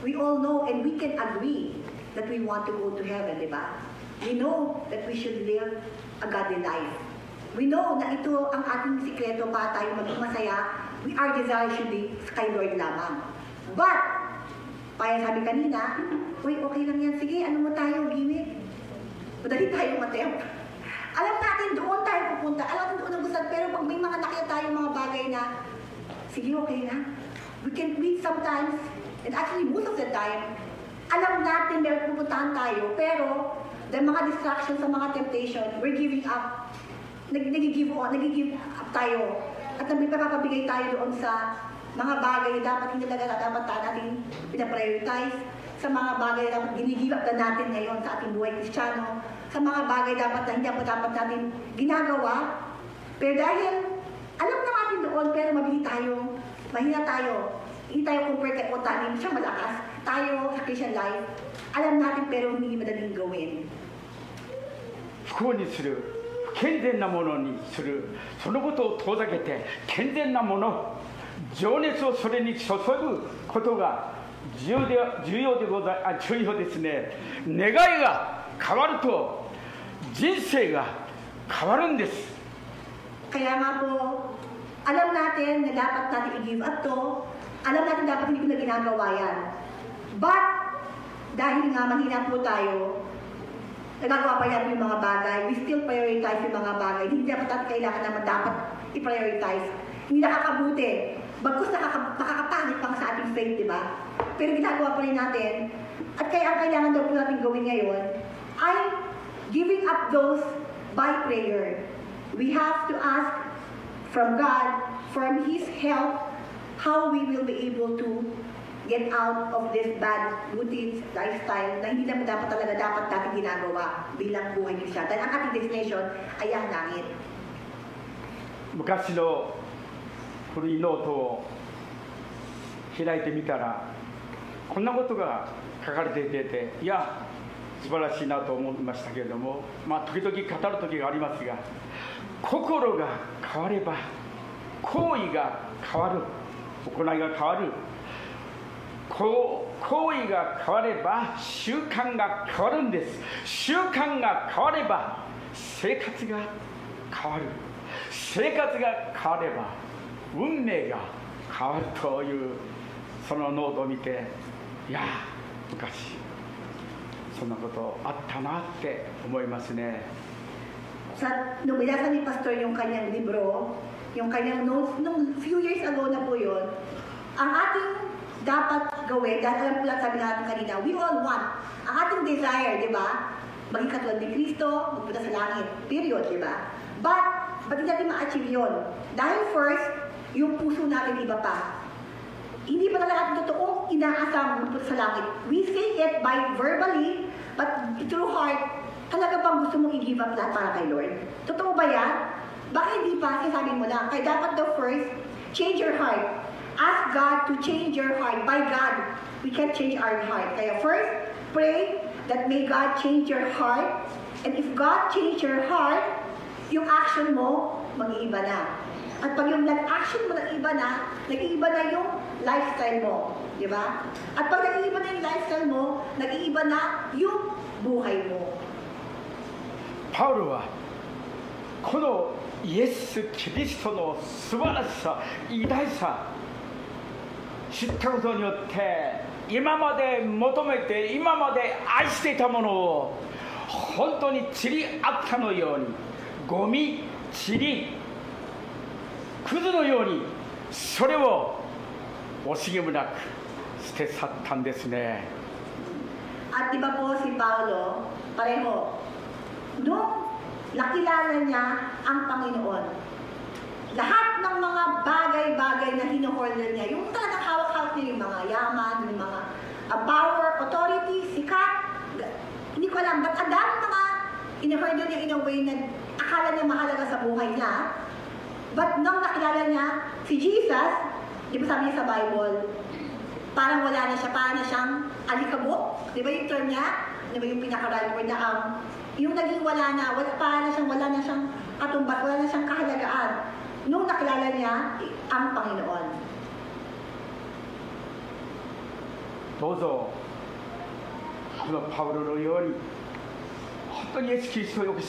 we all know and we can agree that we want to go to heaven, di ba? We know that we should live a godly life. We know na ito ang ating sikreto para tayo maging masaya. Our desire should be kay Lord lamang. But, kaya sabi kanina, uy, okay lang yan. Sige, ano mo tayo, gimmick? Madali tayo matempt. Alam natin doon tayo pupunta. Alam natin doon ang gusto. Pero pag may mga nakita tayong mga bagay na, sige, okay na. We can read sometimes, and actually most of the time, alam natin meron pupuntahan tayo, pero dahil mga distractions sa mga temptation, we're giving up. Nag-give up tayo. At napapabigay tayo doon sa mga bagay na dapat hindi talaga dapat natin pinaprioritize, sa mga bagay na dapat ginigive up na natin ngayon sa ating buhay Kristiyano, sa mga bagay dapat na hindi dapat natin ginagawa. Pero dahil alam na natin doon, pero mahina tayo. Hindi tayo compare kay Otanin, siya malakas. Tayo sa Christian life, alam natin pero hindi madaling gawin. 不幸にする、不健全なものにする、そのことを遠ざけて健全なもの、情熱をそれに注ぐことが重要ですね。願いが変わると人生が変わるんです。 Kaya nga po, alam natin na dapat natin i-give up to, alam natin dapat hindi ko na ginagawa yan. But, dahil nga mahina po tayo, nagagawa pa yan yung mga bagay, we still prioritize yung mga bagay. Hindi dapat natin kailangan naman dapat i-prioritize. Hindi nakakabuti. Bagkus nakakapangit pang sa ating faith, di ba? Pero ginagawa pa rin natin. At kaya ang kailangan daw po natin gawin ngayon ay giving up those by prayer. We have to ask from God, from His help, how we will be able to get out of this bad routine lifestyle na hindi naman dapat natin ginagawa bilang buhay Kristiyano. Dahil ang ating destination ay ang langit. 昔の古いノートを開いてみたら、こんなことが書かれていて、いや素晴らしいなと思いましたけれども、時々語る時がありますが、心が変われば行為が変わる、行いが変わる、行為が変われば習慣が変わるんです。習慣が変われば生活が変わる、生活が変われば運命が変わるというそのノートを見て、いや昔そんなことあったなって思いますね。 Nung binasa ni Pastor yung kanyang libro, yung kanyang notes, nung few years ago na po yun, ang ating dapat gawin, dahil alam po lang sabi natin kanina, we all want, ang ating desire, di ba? Maging katulad ni Kristo, magpunta sa langit, period, di ba? But, ba't hindi natin ma-achieve yun? Dahil first, yung puso natin iba pa. Hindi pa talaga natin totoong inaasam magpunta sa langit. We say it by verbally, but through heart, talaga bang gusto mong i-give up lahat para kay Lord? Totoo ba yan? Baka hindi pa, sasabihin mo lang. Kaya dapat daw first, change your heart. Ask God to change your heart. By God, we can change our heart. Kaya first, pray that may God change your heart. And if God change your heart, yung action mo, mag-iiba na. At pag yung action mo nag-iiba na yung lifestyle mo. Di ba? At pag nag-iiba na yung lifestyle mo, nag-iiba na yung buhay mo. パウロはこのイエス・キリストの素晴らしさ、偉大さ、知ったことによって今まで求めて今まで愛していたものを本当に散りあったのように、ゴミ、塵、クズのようにそれを惜しげもなく捨て去ったんですね。 At di ba po si Paulo, pareho, nung nakilala niya ang Panginoon, lahat ng mga bagay-bagay na hinuhold niya, yung talagang hawak-hawak niya, yung mga yaman, yung mga power, authority, sikat, hindi ko alam, ba't ang dami mga hinuhold niya in a way na akala niya mahalaga sa buhay niya. But nung nakilala niya si Jesus, di ba sabi niya sa Bible, parang wala na siya, parang na siyang alikabok. Di ba yung term niya? Di ba yung pinaka-right word na yung naging wala na, parang wala na siyang katumbat, wala na siyang kahalagaan. Nung nakilala niya ang Panginoon. どうぞこのパウロのように本当にイエス・キリストをよく知っ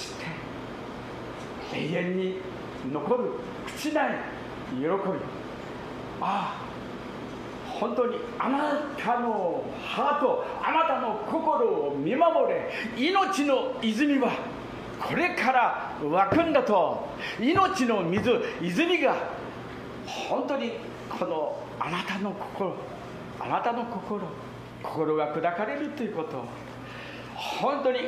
て永遠に残る朽ちない喜び、本当にあなたのハート、あなたの心を見守れ、命の泉はこれから湧くんだと、命の水、泉が本当にこのあなたの心、あなたの心が砕かれるということ、本当に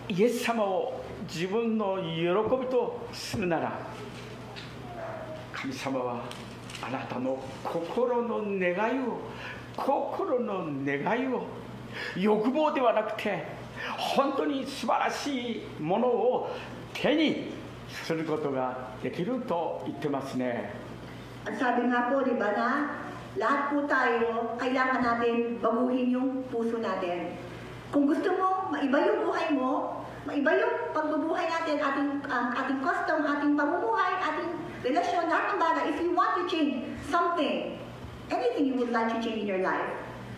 イエス様を自分の喜びとするなら、神様はあなたの心の願いを、欲望ではなくて本当に素晴らしいものを手にすることができると言ってますね。 At sabi nga po, di ba na lahat po tayo, kailangan natin baguhin yung puso natin. Kung gusto mo, maiba yung buhay mo, maiba yung pagbubuhay natin, ating custom, ating pamumuhay, ating relasyon, lahat ng bagay. If you want to change something, anything you would like to change in your life,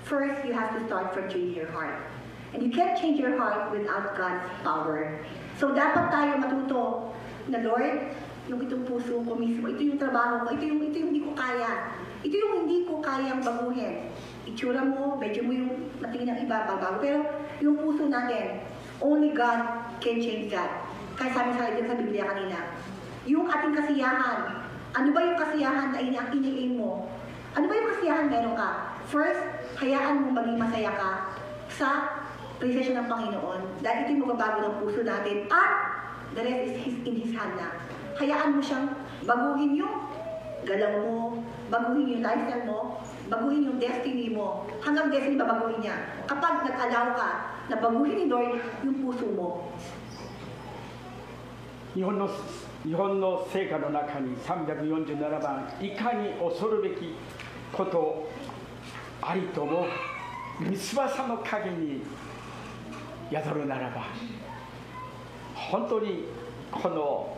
first you have to start from changing your heart. And you can't change your heart without God's power. So dapat tayo matuto na, Lord, yung itong puso ko mismo, ito yung trabaho ko, ito yung hindi ko kaya. Ito yung hindi ko kayang baguhin. Itsura mo, medyo mo yung matingin ng iba, babago. Pero yung puso natin, only God can change that. Kaya sabi sa Biblia kanina, yung ating kasiyahan, ano ba yung kasiyahan na iniaim mo? Ano ba yung kasiyahan meron ka? First, hayaan mo maging masaya ka sa presensya ng Panginoon. Dahil ito yung magbabago ng puso natin. At the rest is in His hand na. Hayaan mo siyang baguhin yung galaw mo, baguhin yung lifestyle mo, baguhin yung destiny mo. Hanggang destiny babaguhin niya. Kapag nag-allow ka na baguhin ni Lord yung puso mo. 日本の聖歌の中に347番、いかに恐るべきことありとも御翼の陰に宿るならば、本当にこの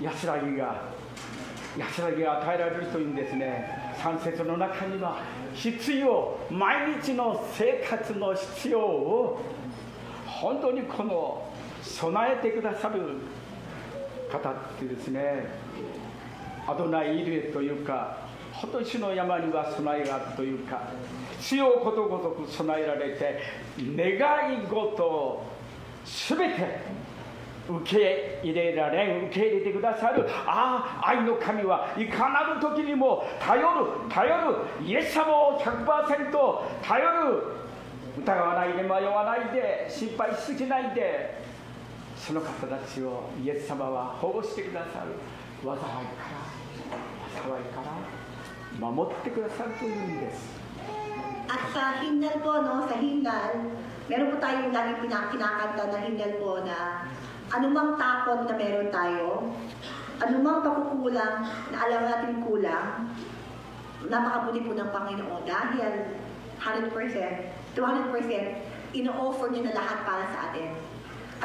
安らぎが与えられるというんですね。3節の中には毎日の生活の必要を本当にこの備えてくださる方ってですね、アドナイイルエというか、本当に主の山には備えがあるというか、必要ことごとく備えられて、願い事をすべて受け入れてくださる、愛の神はいかなる時にも頼る、イエス様を 100% 頼る、疑わないで、迷わないで、心配しすぎないで、その方たちをイエス様は保護してくださる、災いから守ってくださるというんです。 At sa himnal po, sa himnal, meron po tayong lagi kinakanta na himnal po na anumang takot na meron tayo, anumang pagkukulang na alam natin kulang, napakabuti po ng Panginoon dahil 100%, 200%, ino-offer niya na lahat para sa atin.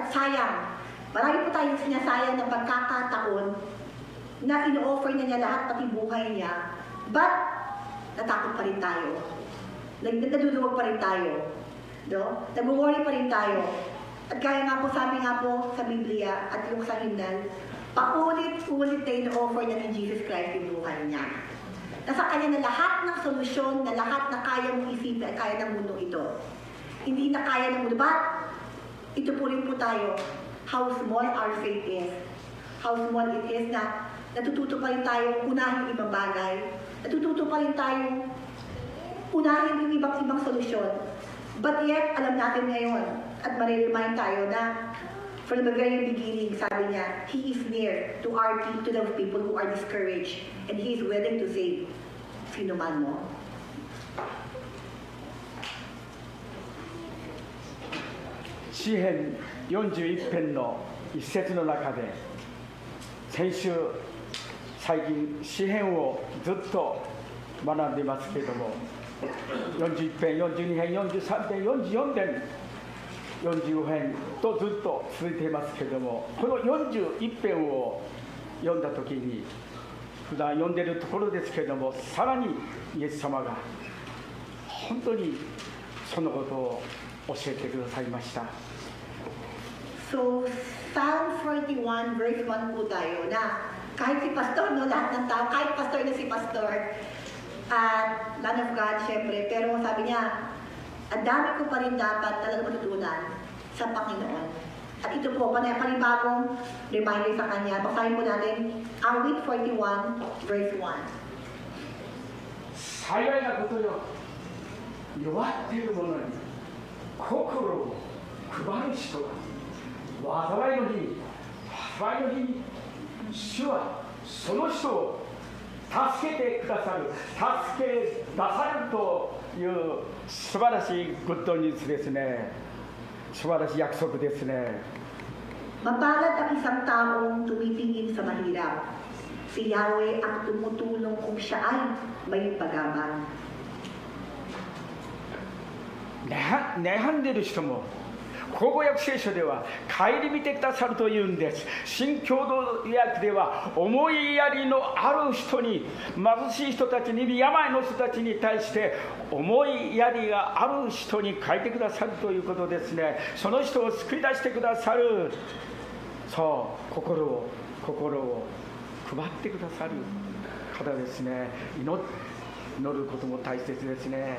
At sayang, marami po tayong sinasayang na pagkakataon na ino-offer niya lahat pati buhay niya, but natakot pa rin tayo. Nagduduluwag pa rin tayo. No? Nag-worry pa rin tayo. At kaya nga po, sabi nga po sa Biblia at yung sa himnal, paulit-ulit na ino-offer niya ni Jesus Christ yung buhay niya. Nasa kanya na lahat ng solusyon, na lahat na kaya mong isipin ay kaya ng mundo ito. Hindi na kaya ng mundo. But, ito po rin po tayo, how small our faith is. How small it is na natututo pa rin tayong unahin ibang bagay. Natututo pa rin tayong unahin yung ibang solusyon. But yet, alam natin ngayon, at mariremind tayo na from the very beginning, sabi niya, He is near to those people who are discouraged, and He is willing to save. Sino man mo.詩編41編の一節の中で、先週最近詩編をずっと学んでいますけれども、41編、42編、43編、44編、45編とずっと続いていますけれども、この41編を読んだ時に、普段読んでいるところですけれども、さらにイエス様が本当にそのことを教えてくださいました。So, Psalm 41 verse 1 po tayo na kahit si Pastor, no, lahat ng tao, kahit Pastor na si Pastor, at man of God, syempre, pero sabi niya, ang dami ko pa rin dapat talaga matutunan sa Panginoon. At ito po, panibagong reminder sa kanya. Basahin po natin, Awit 41 verse 1. 幸いなことよ、弱っている者に心を配る人が、災いの日に主はその人を助けてくださる、助け出されるという素晴らしいグッドニュースですね。素晴らしい約束ですね。 Mapalad ang isang taong tumitingin sa mahirap. Si Yahweh ang tumutulong kung siya ay may pag-abang. 悩んでいる人も口語訳聖書では顧みてくださるというんです。新共同訳では思いやりのある人に、貧しい人たちに、病の人たちに対して思いやりがある人に書いてくださるということですね。その人を救い出してくださる、そう、心を配ってくださる方ですね。祈ることも大切ですね。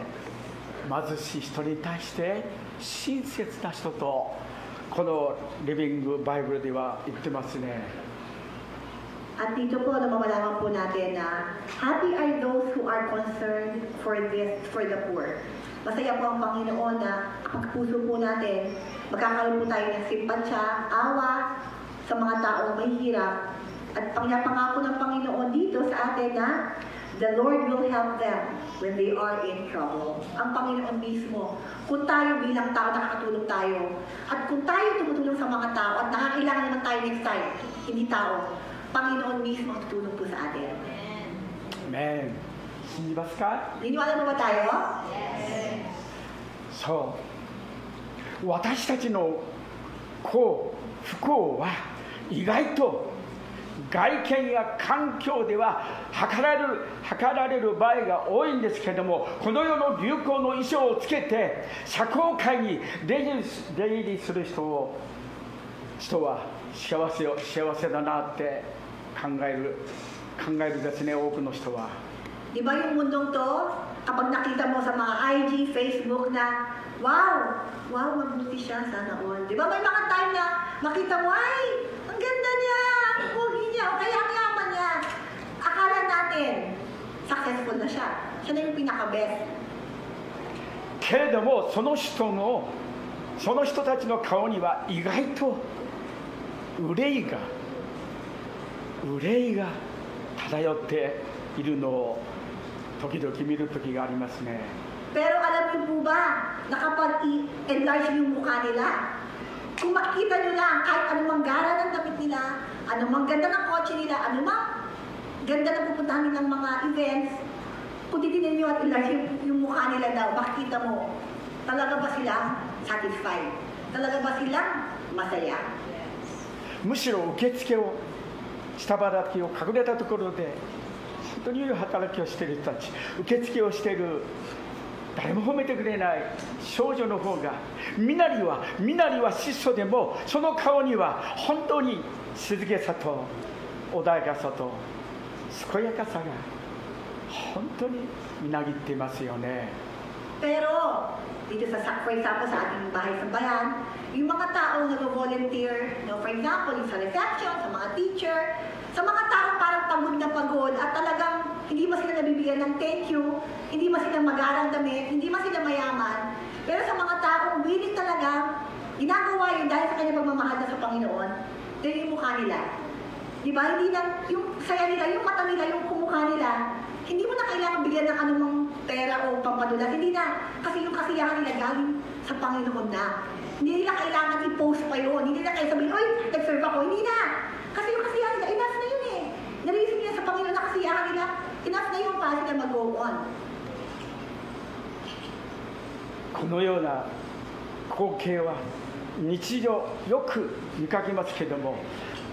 貧しい人に対して親切な人と、このリビングバイブルでは言ってますね。 At dito po, namamalaman po natin na happy are those who are concerned for the poor. Masaya po ang Panginoon na ang puso po natin, magkakaroon po tayo ng simpatsya, awa sa mga taong may hirap. At pangako ng Panginoon dito sa atin na the Lord will help them when they are in trouble. Ang Panginoon mismo, kung tayo bilang tao nakakatulong tayo, at kung tayo tumutulong sa mga tao at nakakailangan naman tayo next time, hindi tao, Panginoon mismo ang tutulong po sa atin. Amen. 信じますか? Niniwala mo ba tayo? そう。私たちの不幸は意外と外見や環境では測られる場合が多いんですけれども、この世の流行の衣装をつけて社交界に出入りする人は幸せだなって考えるですね、多くの人は。 Di ba yung mundong to, kapag nakita mo sa mga IG, Facebook na, wow, mabuti siya, sana all. Di ba may mga time na makita mo, ay, ang ganda niya, ang pogi niya, o kaya ang yaman niya. Akala natin, successful na siya. Siya na yung pinaka-best. けれども、その人たちの顔には意外と憂いが漂っているのを時々見る時がありますね。 Pero alam niyo po ba na kapag i-enlarge yung mukha nila, kung makikita nyo lang kahit anumang gara ng damit nila, anumang ganda ng kotse nila, anumang ganda na pupuntahan nilang mga events, kung titignan nyo at enlarge yung mukha nila daw, makikita mo, talaga ba silang satisfied? Talaga ba silang masaya? むしろ受付を下働きを隠れたところで本当に良い働きをしている人たち、受付をしている誰も褒めてくれない少女の方が、身なりは質素でもその顔には本当に静けさと穏やかさと健やかさが本当にみなぎっていますよね。 Pero, dito for example, sa ating bahay sa bayan, yung mga tao nag-volunteer, no, for example, yung sa reception, sa mga teacher, sa mga tao parang pagod na pagod at talagang hindi mo sila nabibigyan ng thank you, hindi mo sila mag-arang damit, hindi mo sila mayaman, pero sa mga taong willing talaga, ginagawa yun dahil sa kanyang pagmamahal na sa Panginoon, dahil yung mukha nila. Diba? Hindi na, yung saya nila, yung mata nila, yung kumukha nila, hindi mo na kailangan bigyan ng anumang pera o pampadulas. Hindi na. Kasi yung kasiyahan nila galing sa Panginoon na. Hindi nila kailangan i-post pa yun. Hindi nila kaya sabihin, oy, nag-serve ako. Hindi na. Kasi yung kasiyahan nila, enough na yun eh. Narisin nila sa Panginoon na kasiyahan nila, enough na yun para sila mag-go on. このような光景は日常よく見かけますけども、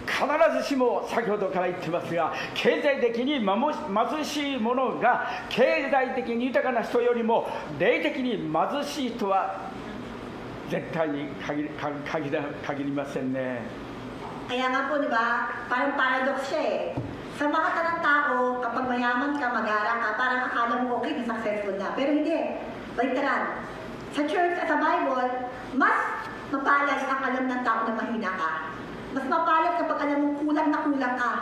必ずしも先ほどから言ってますが、経済的に貧しい者が経済的に豊かな人よりも霊的に貧しいとは絶対に限りませんね。 Kaya nga po, di ba, parang paradox siya eh. Sa mga tanang tao, kapag mayaman ka, mag-aral ka, parang akala mo okay na successful na. Pero hindi. Baliktaran. Sa church at sa Bible, mas mapalas ang alam ng tao na mahina ka. Mas mapalas kapag alam mo kulang na kulang ka.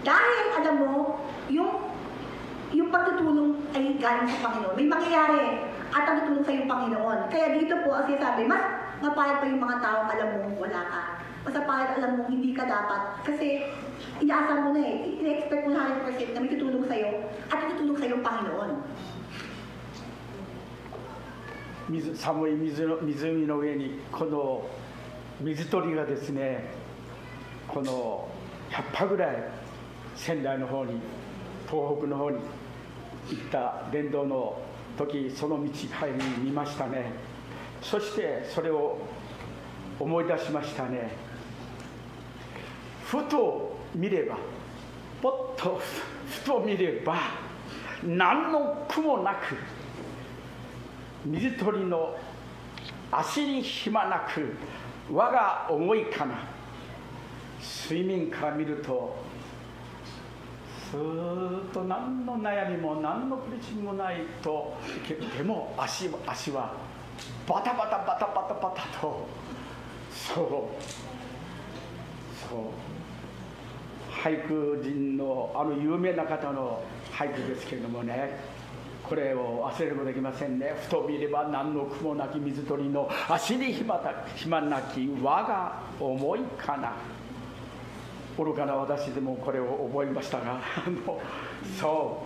Dahil alam mo, yung pagtutulong ay galing sa Panginoon. May mangyayari at ang tutulong sa iyong Panginoon. Kaya dito po, as sinasabi, mas mapalas pa yung mga tao alam mo wala ka. Mas mapalas alam mo hindi ka dapat. Kasi inaasam mo na eh. Ina-expect mo na 100% na may tutulong sa iyo at tutulong sa iyong Panginoon. 寒い湖の上にこの水鳥がですね、この100羽ぐらい仙台の方に東北の方に行った伝道の時、その道帰りに見ましたね。そしてそれを思い出しましたね。ふと見れば、ぽっとふと見れば、何の苦もなく水鳥の足に暇なく我が思いかな。水面から見るとスーッと何の悩みも何の苦しみもないと、でも足はバタバタバタバタバタと、俳句人の有名な方の俳句ですけれどもね、これを忘れることできませんね。ふと見れば何の苦もなき水鳥の足に暇なき我が思いかな。愚かな私でもこれを覚えましたがそ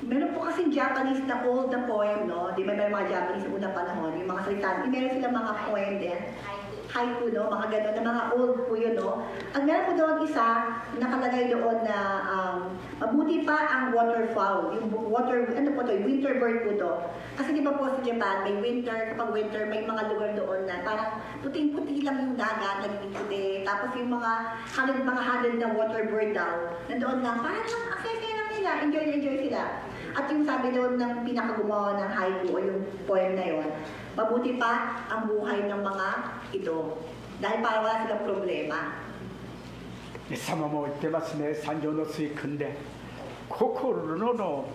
う。 Meron po kasing Japanese na old na poem, no? Di ba may mga Japanese sa unang panahon, yung mga salita, meron silang mga poem din. Haiku, no? Mga gano'n, na mga old po yun, no? At meron po doon isa, nakalagay doon na mabuti pa ang waterfowl, yung winter bird po to. Kasi di ba po sa Japan, may winter, kapag winter, may mga lugar doon na parang puting-puti lang yung dagat, naging puti. Tapos yung mga hundred na water bird daw, nandoon lang, parang aksesya lang nila, enjoy sila. At yung sabi doon ng pinakagumawa ng haiku o yung poem na yon, mabuti pa ang buhay ng mga ito dahil para wala silang problema. イエス様も言ってますね。三条の水訓で心の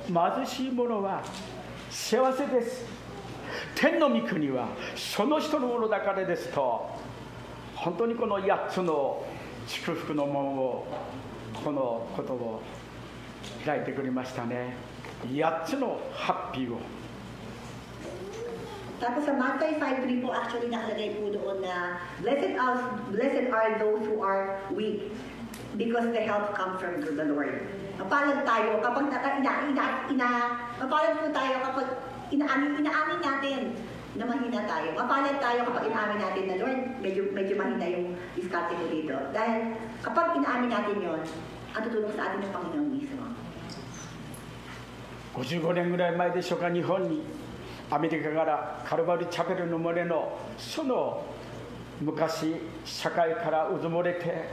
貧しい者は幸せです。天の御国はその人のものだからですと、本当にこの8つの祝福の門を、このことを開いてくれましたね。8つのハッピーを。 Tapos sa Matthew 5:3 po actually nakalagay po doon na blessed are those who are weak because the help comes from the Lord. Mapalad tayo kapag mapalad po tayo kapag inaamin natin na mahina tayo. Mapalad tayo kapag inaamin natin na Lord, medyo mahina yung diskarte ko dito. Dahil kapag inaamin natin yon, ang tutulong sa atin ng Panginoon mismo. 55年ぐらい前でしょうか、日本にアメリカからカルバルチャペルの群れのその昔社会からうずもれて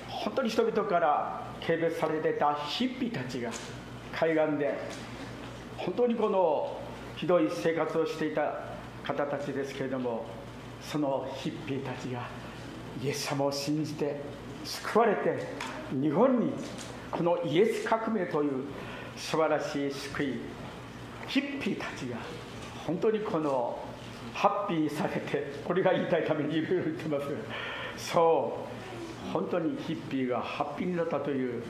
本当に人々から軽蔑されてたヒッピーたちが海岸で本当にこのひどい生活をしていた方たちですけれども、そのヒッピーたちがイエス様を信じて救われて日本にこのイエス革命という素晴らしい救い、ヒッピーたちが本当にこのハッピーされて、これが言いたいためにいろいろ言ってます。そう本当にヒッピーがハッピーになったという、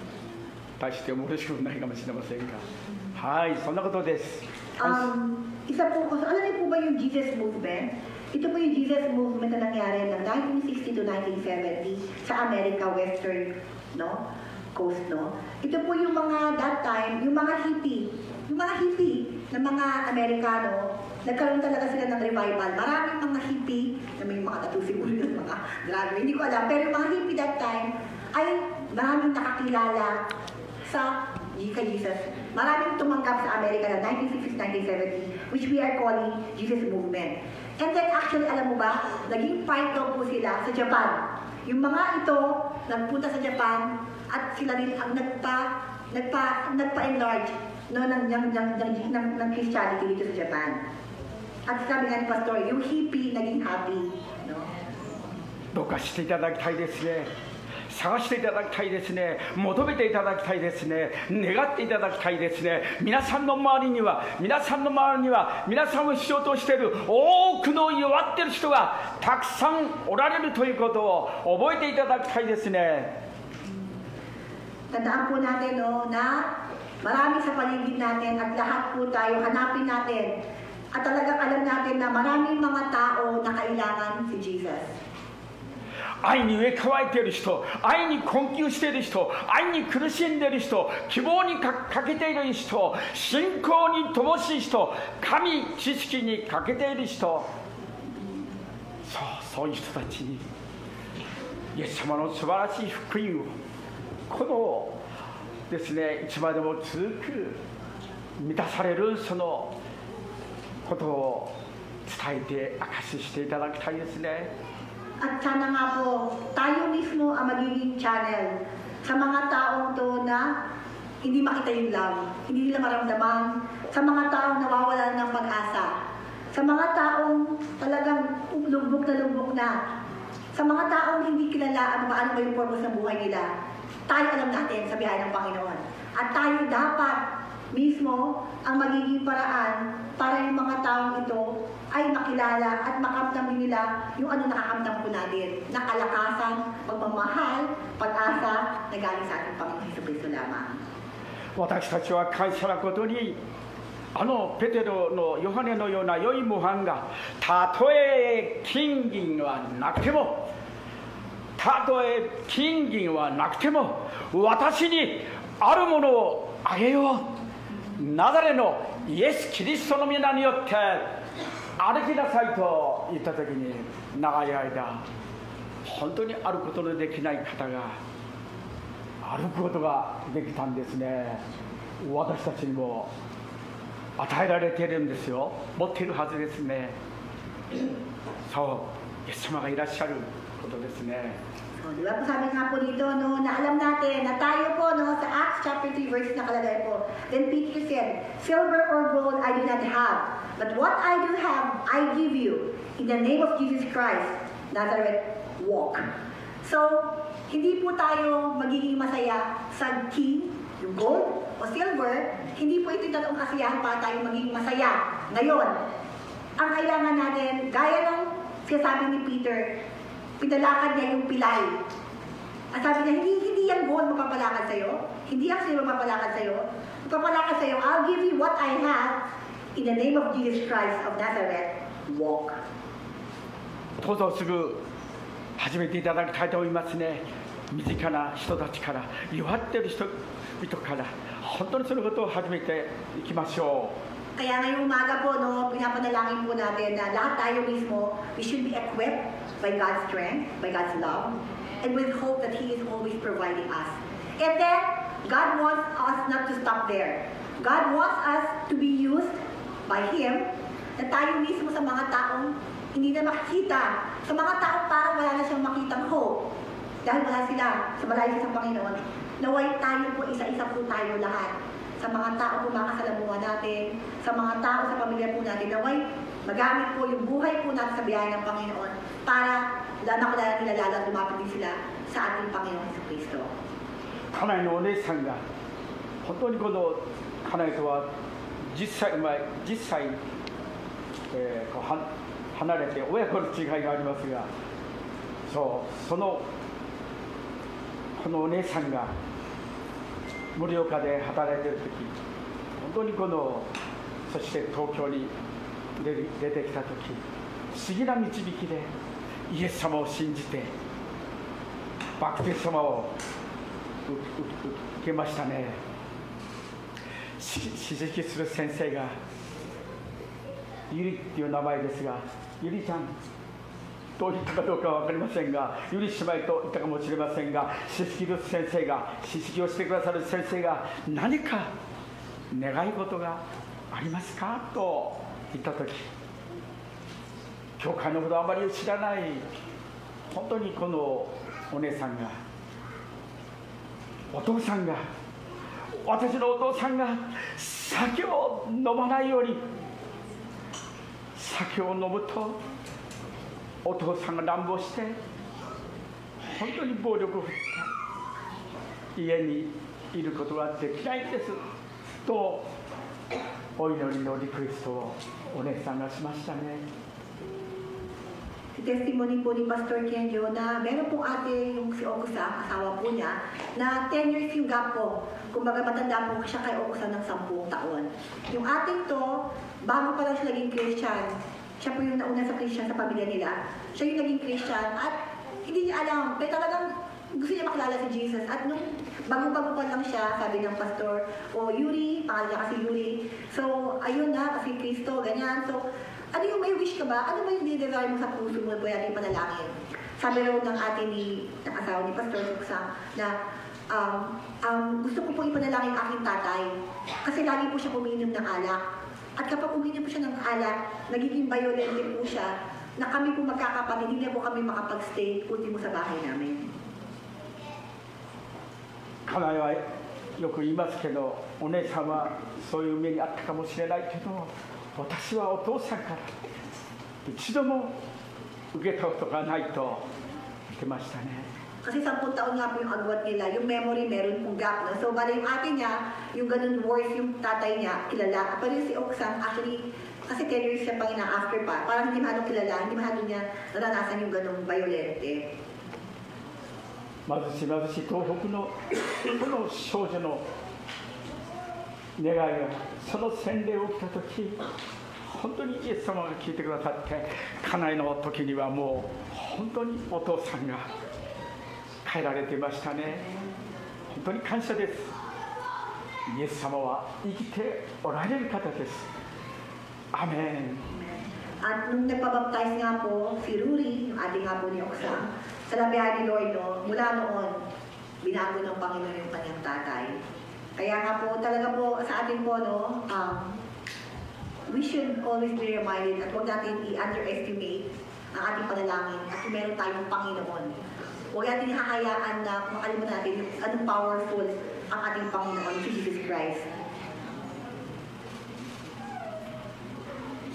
大しても嬉しくないかもしれませんが、はい、そんなことです。Isa po, alam niyo po ba yung Jesus Movement? Ito po yung Jesus Movement na nangyari ng 1960 to 1970 sa America, Western Coast, no? Ito po yung mga, that time, yung mga hippie na mga Amerikano, nagkaroon talaga sila ng revival. Maraming mga hippie, na may mga tattoo siguro ng mga drug, hindi ko alam, pero yung mga hippie that time, ay maraming nakakilala sa Jesus. Maraming tumanggap sa Amerika na 1960s, 1970s, which we are calling Jesus Movement. And then actually, alam mo ba, naging fight daw po sila sa Japan. Yung mga ito, nagpunta sa Japan, at sila rin ang nagpa-enlarge ng Christianity dito sa Japan. At sabi nga ni Pastor, yung hippie naging happy. No? どうかしていただきたいですね。探していただきたいですね。求めていただきたいですね。願っていただきたいですね。皆さんの周りには皆さんを必要としている多くの弱っている人がたくさんおられるということを覚えていただきたいですね。 Tandaan po natin na marami sa paligid natin at lahat po tayo hanapin natin. At talagang alam natin na maraming mga tao na kailangan si Jesus. 愛に植え替えている人、愛に困窮している人、愛に苦しんでいる人、希望にかけている人、信仰に乏しい人、神知識にかけている人、そういう人たちにイエス様の素晴らしい福音を、このですね、いつまでも続く満たされるそのことを伝えて証ししていただきたいですね。 At sana nga po, tayo mismo ang magiging channel sa mga taong to na hindi makita yung love, hindi nila maramdaman, sa mga taong nawawalan ng pag-asa, sa mga taong talagang lubog na, sa mga taong hindi kilala ano ba yung purpose ng buhay nila. Tayo alam natin sa biyaya ng Panginoon. At tayo dapat mismo ang magiging paraan para yung mga taong ito ay makilala at makamdam nila yung ano nakakamdam po natin, na kalakasan, pagmamahal, pag-asa na galing sa ating Panginoon Jesucristo lamang. 私たちは感謝なことに、ペテロのヨハネのような良い模範が、たとえ金銀はなくても、私にあるものをあげよう。ナザレのイエス・キリストの皆によって歩きなさいと言ったときに、長い間本当に歩くことのできない方が歩くことができたんですね。私たちにも与えられているんですよ。持っているはずですね。そう、イエス様がいらっしゃることですね。 Di ba po sabi nga po dito, no, na alam natin na tayo po, no, sa Acts chapter 3 verse nakalagay po. Then Peter said, silver or gold I do not have, but what I do have, I give you. In the name of Jesus Christ, Nazareth, walk. So, hindi po tayo magiging masaya sa king, yung gold o silver. Hindi po ito yung totoong kasiyahan para tayo magiging masaya. Ngayon, ang kailangan natin, gaya ng sinasabi ni Peter, pinalakad niya yung pilay. At sabi niya, hindi yan gold mapapalakad sa'yo. Hindi ang silver mapapalakad sa'yo. Mapapalakad sa'yo, I'll give you what I have in the name of Jesus Christ of Nazareth. Walk. どうぞすぐ始めていただきたいと思いますね。身近な人たちから、弱っている人々から、本当にそのことを始めていきましょう。 Kaya ngayong umaga po, no, pinapanalangin po natin na lahat tayo mismo, we should be equipped by God's strength, by God's love, and with hope that He is always providing us. And then, God wants us not to stop there. God wants us to be used by Him, na tayo mismo sa mga taong hindi na makikita, sa mga taong parang wala na siyang makitang hope, dahil wala sila sa malayo sa Panginoon. Naway tayo po, isa-isa po tayo lahat. Sa mga tao po makasalamuhan natin, sa mga tao sa pamilya po natin, naway magamit po yung buhay po natin sa biyaya ng Panginoon para nakilala nila lalo at lumapit din sila sa ating Panginoon Jesucristo. 家内のお姉さんが本当にこの家内とは10歳こう離れて親子の違いがありますが、このお姉さんが盛岡で働いている時、本当にそして東京に出てきた時、不思議な導きでイエス様を信じてバプテスマを受けましたね。指摘する先生がゆりっていう名前ですが、ゆりちゃんと言ったかどうかは分かりませんが、ゆり姉妹と言ったかもしれませんが、指摘をしてくださる先生が何か願い事がありますかと言った時、教会のことあまり知らない本当にこのお姉さんが、私のお父さんが酒を飲まないように、酒を飲むとお父さんが乱暴して本当に暴力を振って家にいることができないんですとお祈りのリクエストをお姉さんがしましたね。Testimony po ni Pastor Kenjo na meron pong ate yung si Okusa, asawa po niya, na 10 years yung gap po. Kumbaga matanda po siya kay Okusa ng 10 taon. Yung ating to, bago pa lang siya naging Christian, siya po yung nauna sa Christian sa pamilya nila. Siya yung naging Christian at hindi niya alam, pero talagang gusto niya makilala si Jesus. At nung bago-bago pa lang siya, sabi ng pastor, Yuri, pangalan niya kasi Yuri. So, ayun na, kasi Kristo, ganyan. So, ano yung may wish ka ba? Ano ba yung dinidesire mo sa puso mo? Pwede natin panalangin. Sabi raw ng ng asawa ni Pastor Suksa na gusto ko po ipanalangin aking tatay kasi lagi po siya umiinom ng alak. At kapag umiinom po siya ng alak, nagiging violent po siya na kami po magkakapatid, hindi na po kami makapag-stay ultimo sa bahay namin. 家内はよく言いますけど、お姉さんはそういう目にあったかもしれないけど、私はお父さんから一度も受けたことがないと言ってましたね。Kasi 10 taon nga po yung agwat nila, yung memory meron pong gap. No? So, bali yung ate niya, yung ganun worse yung tatay niya, kilala. Pero yung si Oksan, actually, kasi 10 years siya pang ina-after pa, parang hindi mahalong kilala, hindi mahalong niya naranasan yung ganung violente. 貧しい東北のこの少女の願いが、その洗礼を受けた時、本当にイエス様が聞いてくださって、家内の時にはもう本当にお父さんが帰られていましたね。本当に感謝です。イエス様は生きておられる方です。アメン。At nung nagpabaptize nga po si Ruri, yung ate nga po ni Oksa, sa labihan ni Lord, no, mula noon, binago ng Panginoon yung kanyang tatay. Kaya nga po, talaga po sa atin po, no, we should always be reminded at huwag natin i-underestimate ang ating panalangin at kung meron tayong Panginoon. Huwag natin hahayaan na makalimutan natin yung anong powerful ang ating Panginoon, si Jesus Christ.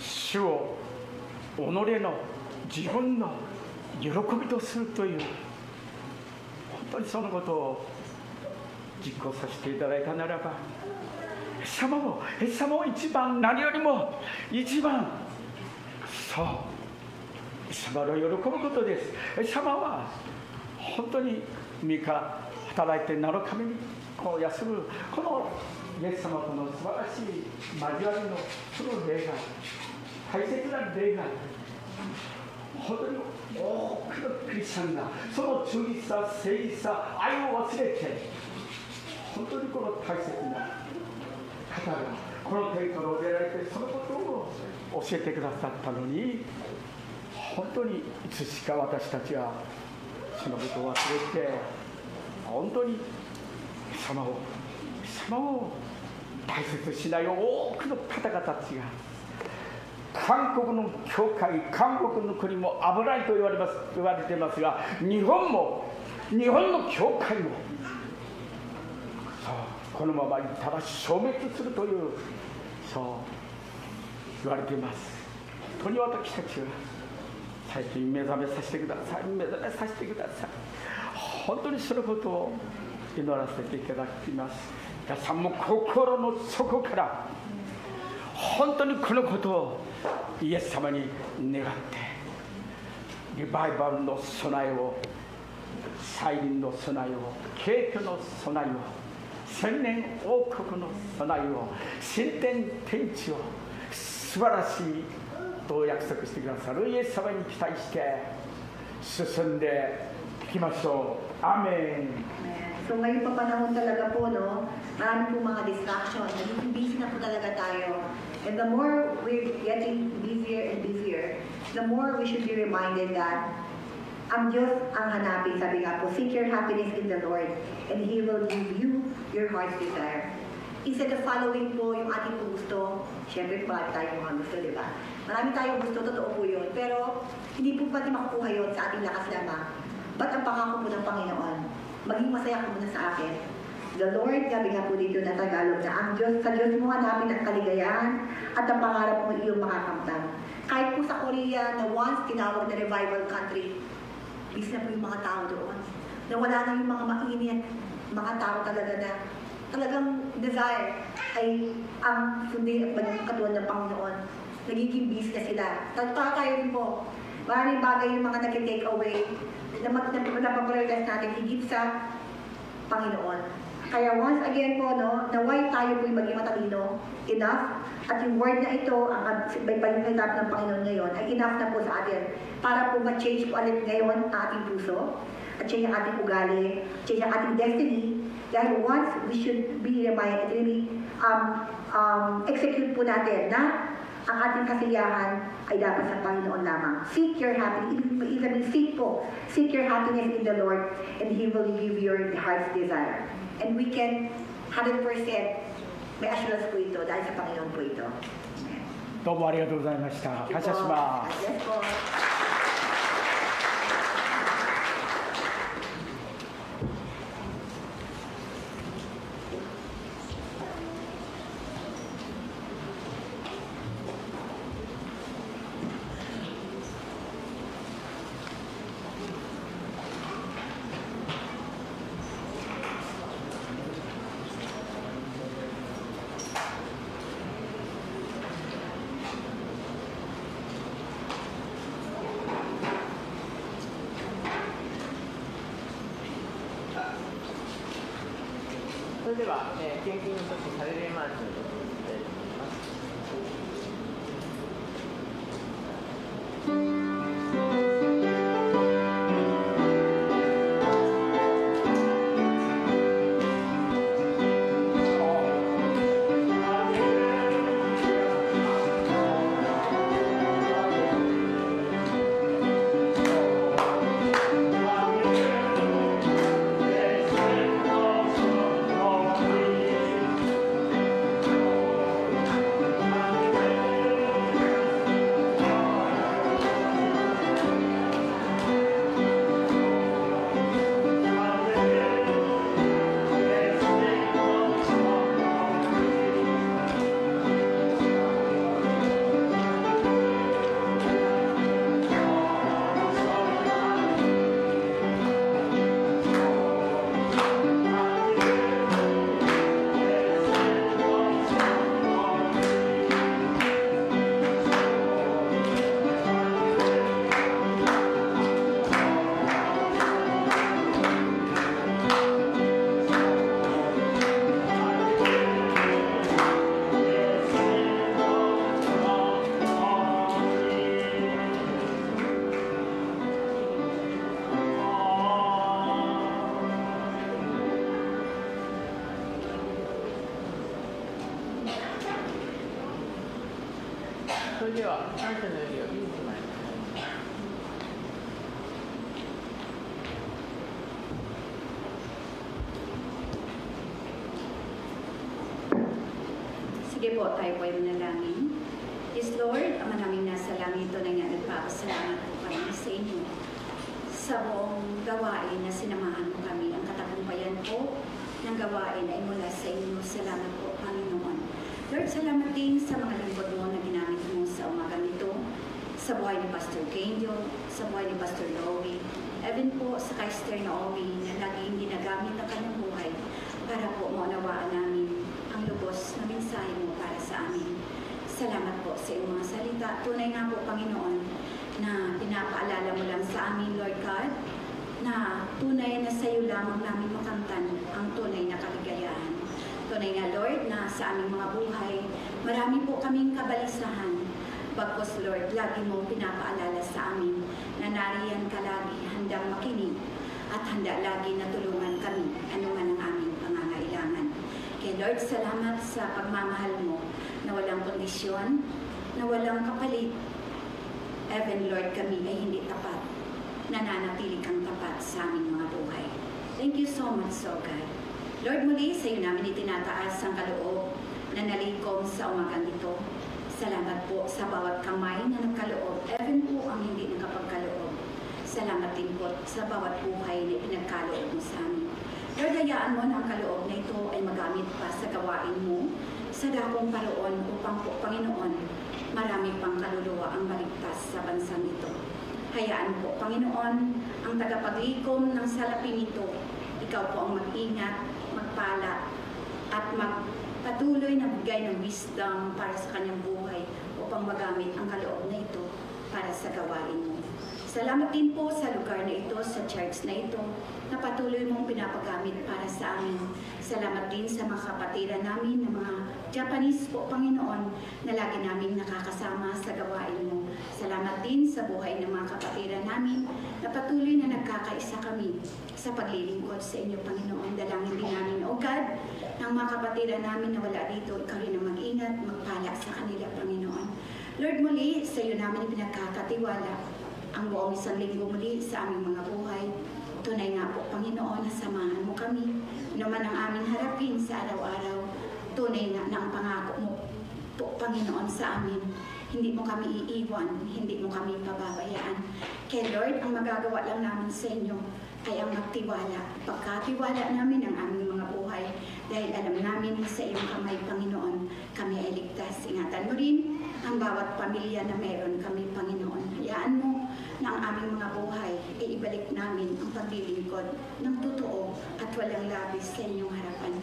主を己の自分の喜びとするという、本当にそのことを実行させていただいたならば、イエス様を一番、何よりも一番、そう、イエス様の喜ぶことです。イエス様は本当に3日働いて7日目にこう休む、このイエス様との素晴らしい交わりのその礼が、大切な礼が、本当に多くのクリスチャンがその忠実さ、誠実さ、愛を忘れて、本当にこの大切な方がこのテントに出られて、そのことを教えてくださったのに、本当にいつしか私たちはそのことを忘れて、本当にイエス様を大切にしない多くの方々たちが、韓国の教会、韓国の国も危ないと言われていますが、日本の教会も、そうこのままいったら消滅するという、そう言われています。本当に私たちは最近目覚めさせてください。本当にそのことを祈らせていただきます。皆さんも心の底から本当にこのことをイエス様に願って、リバイバルの備えを、再臨の備えを、景挙の備えを、千年王国の備えを、新天天地を素晴らしいと約束してくださるイエス様に期待して進んでいきましょう。アーメン。So ngayon pa panahon talaga po, no, marami po mga distraction, naging busy na po talaga tayo. And the more we're getting busier and busier, the more we should be reminded that ang Diyos ang hanapin. Sabi nga po, seek your happiness in the Lord, and He will give you your heart's desire. Instead of following po yung ating po gusto, syempre marami tayong mga gusto, di ba? Marami tayong gusto, totoo po yun. Pero hindi po pati makukuha yun sa ating lakas lamang. Ba't ang pangako po ng Panginoon? Maging masaya ka muna sa akin. The Lord, sabi nga po dito na Tagalog, na ang Diyos, sa Diyos mo hanapin ang kaligayahan at ang pangarap mo iyong makakamtan. Kahit po sa Korea na once tinawag na revival country, bis na po yung mga tao doon. Na wala na yung mga mainit, mga tao talaga na talagang desire ay ang sundin at maging katuan ng Panginoon. Nagiging bis na sila. Para tayo rin po, maraming bagay yung mga nag-take away na napaprioritize natin higit sa Panginoon. Kaya once again po, no, naway tayo po yung maging matalino, enough, at yung word na ito, ang pagpapalintap ng Panginoon ngayon, ay enough na po sa atin para po ma-change po ulit ngayon ang ating puso, at change ang ating ugali, change ang ating destiny, dahil once we should be reminded, really execute po natin na ang ating kasiyahan ay dapat sa Panginoon lamang. Seek your happiness. Ibig sabihin, seek your happiness in the Lord, and He will give your heart's desire. And we can 100% may assurance po ito dahil sa Panginoon po ito. どうもありがとうございました。感謝します。Yes po. それでは、献金の時ハレルヤマーチをお送りしたいと思います。それでは感謝の祈りを見に参ります。Sige po, tayo po ay manalangin. Yes, Lord, Ama namin nasa langit, ito na nga nagpapasalamat po kami sa inyo sa buong gawain na sinamahan mo kami. Ang katagumpayan po ng gawain ay mula sa inyo. Salamat po, Panginoon. Lord, salamat din sa mga lingkod mo na ginamit mo sa umagang ito, sa buhay ni Pastor Kenyo, sa buhay ni Pastor Lowy, even po sa kay Sister Naomi na laging ginagamit ang kanyang buhay para po maunawaan namin ang lubos na mensahe mo para sa amin. Salamat po sa iyong mga salita. Tunay nga po, Panginoon, na pinapaalala mo lang sa amin, Lord God, na tunay na sa iyo lamang namin makamtan ang tunay na kaligayahan. Tunay nga, Lord, na sa aming mga buhay, marami po kaming kabalisahan. Bagkus, Lord, lagi mong pinapaalala sa amin na nariyan ka lagi handang makinig at handa lagi na tulungan kami anuman ang aming pangangailangan. Kaya Lord, salamat sa pagmamahal mo na walang kondisyon, na walang kapalit. Even Lord, kami ay hindi tapat. Nananatili kang tapat sa aming mga buhay. Thank you so much, so God. Lord, muli sa iyo namin itinataas ang kaloob na nalikom sa umagang ito. Salamat po sa bawat kamay na nagkaloob, even po ang hindi nakapagkaloob. Salamat din po sa bawat buhay na pinagkaloob mo sa amin. Lord, hayaan mo na ang kaloob na ito ay magamit pa sa gawain mo sa dakong paroon upang po, Panginoon, marami pang kaluluwa ang maligtas sa bansang ito. Hayaan po, Panginoon, ang tagapaglikom ng salaping ito. Ikaw po ang mag-ingat, magpala, at magpatuloy na bigay ng wisdom para sa kanyang buhay upang magamit ang kaloob na ito para sa gawain mo. Salamat din po sa lugar na ito, sa church na ito, na patuloy mong pinapagamit para sa amin. Salamat din sa mga kapatiran namin na mga Japanese po, Panginoon, na lagi namin nakakasama sa gawain mo. Salamat din sa buhay ng mga kapatiran namin na patuloy na nagkakaisa kami sa paglilingkod sa inyo, Panginoon. Dalangin din namin, O God, ng mga kapatiran namin na wala dito, ikaw rin ang mag-ingat, magpala sa kanila, Panginoon. Lord, muli, sa iyo namin pinagkakatiwala ang buong isang linggo muli sa aming mga buhay. Tunay nga po, Panginoon, na samahan mo kami. Ano man ang aming harapin sa araw-araw, tunay na ang pangako mo po, Panginoon, sa amin. Hindi mo kami iiwan, hindi mo kami pababayaan. Kaya Lord, ang magagawa lang namin sa inyo ay ang magtiwala. Pagkatiwala namin ang aming mga buhay dahil alam namin na sa iyong kamay, Panginoon, kami ay ligtas. Ingatan mo rin ang bawat pamilya na meron kami, Panginoon. Hayaan mo na ang aming mga buhay ay ibalik namin ang paglilingkod ng totoo at walang labis sa inyong harapan.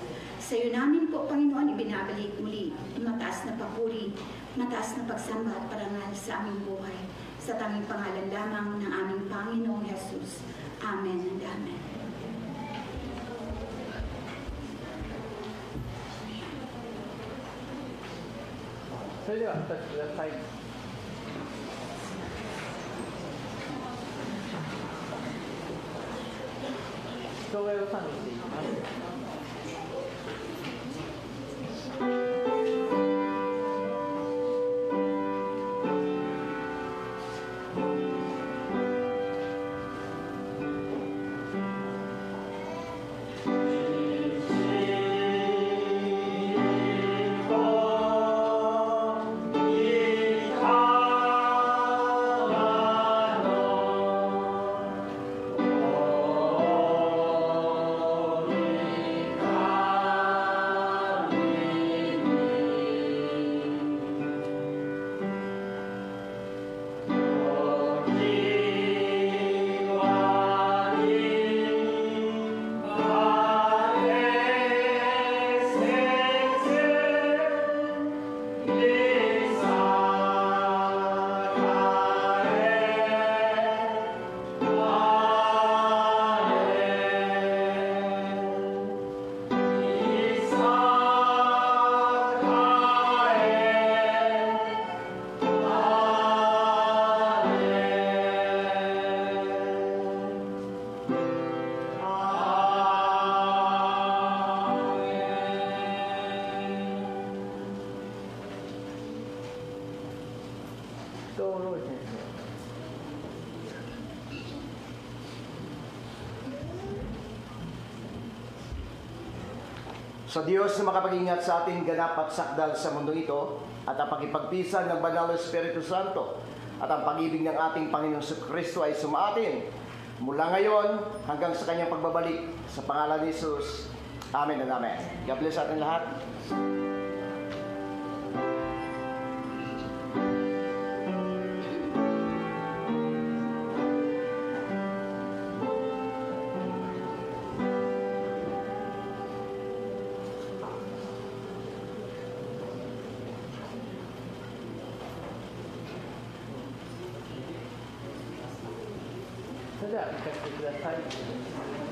Sa iyo namin po, Panginoon, ibinabalik muli ang mataas na papuri, mataas na pagsamba at parangal sa aming buhay. Sa tanging pangalan lamang ng aming Panginoong Jesus. Amen and Amen. それではお立ちください。障害を賛美していきます。Sa Diyos na makapag-ingat sa ating ganap at sakdal sa mundo ito at ang pakipagpisan ng Banal na Espiritu Santo at ang pag-ibig ng ating Panginoong Kristo ay sumaatin mula ngayon hanggang sa kanyang pagbabalik sa pangalan ni Jesus. Amen and Amen. God bless ating lahat. では行かせてください。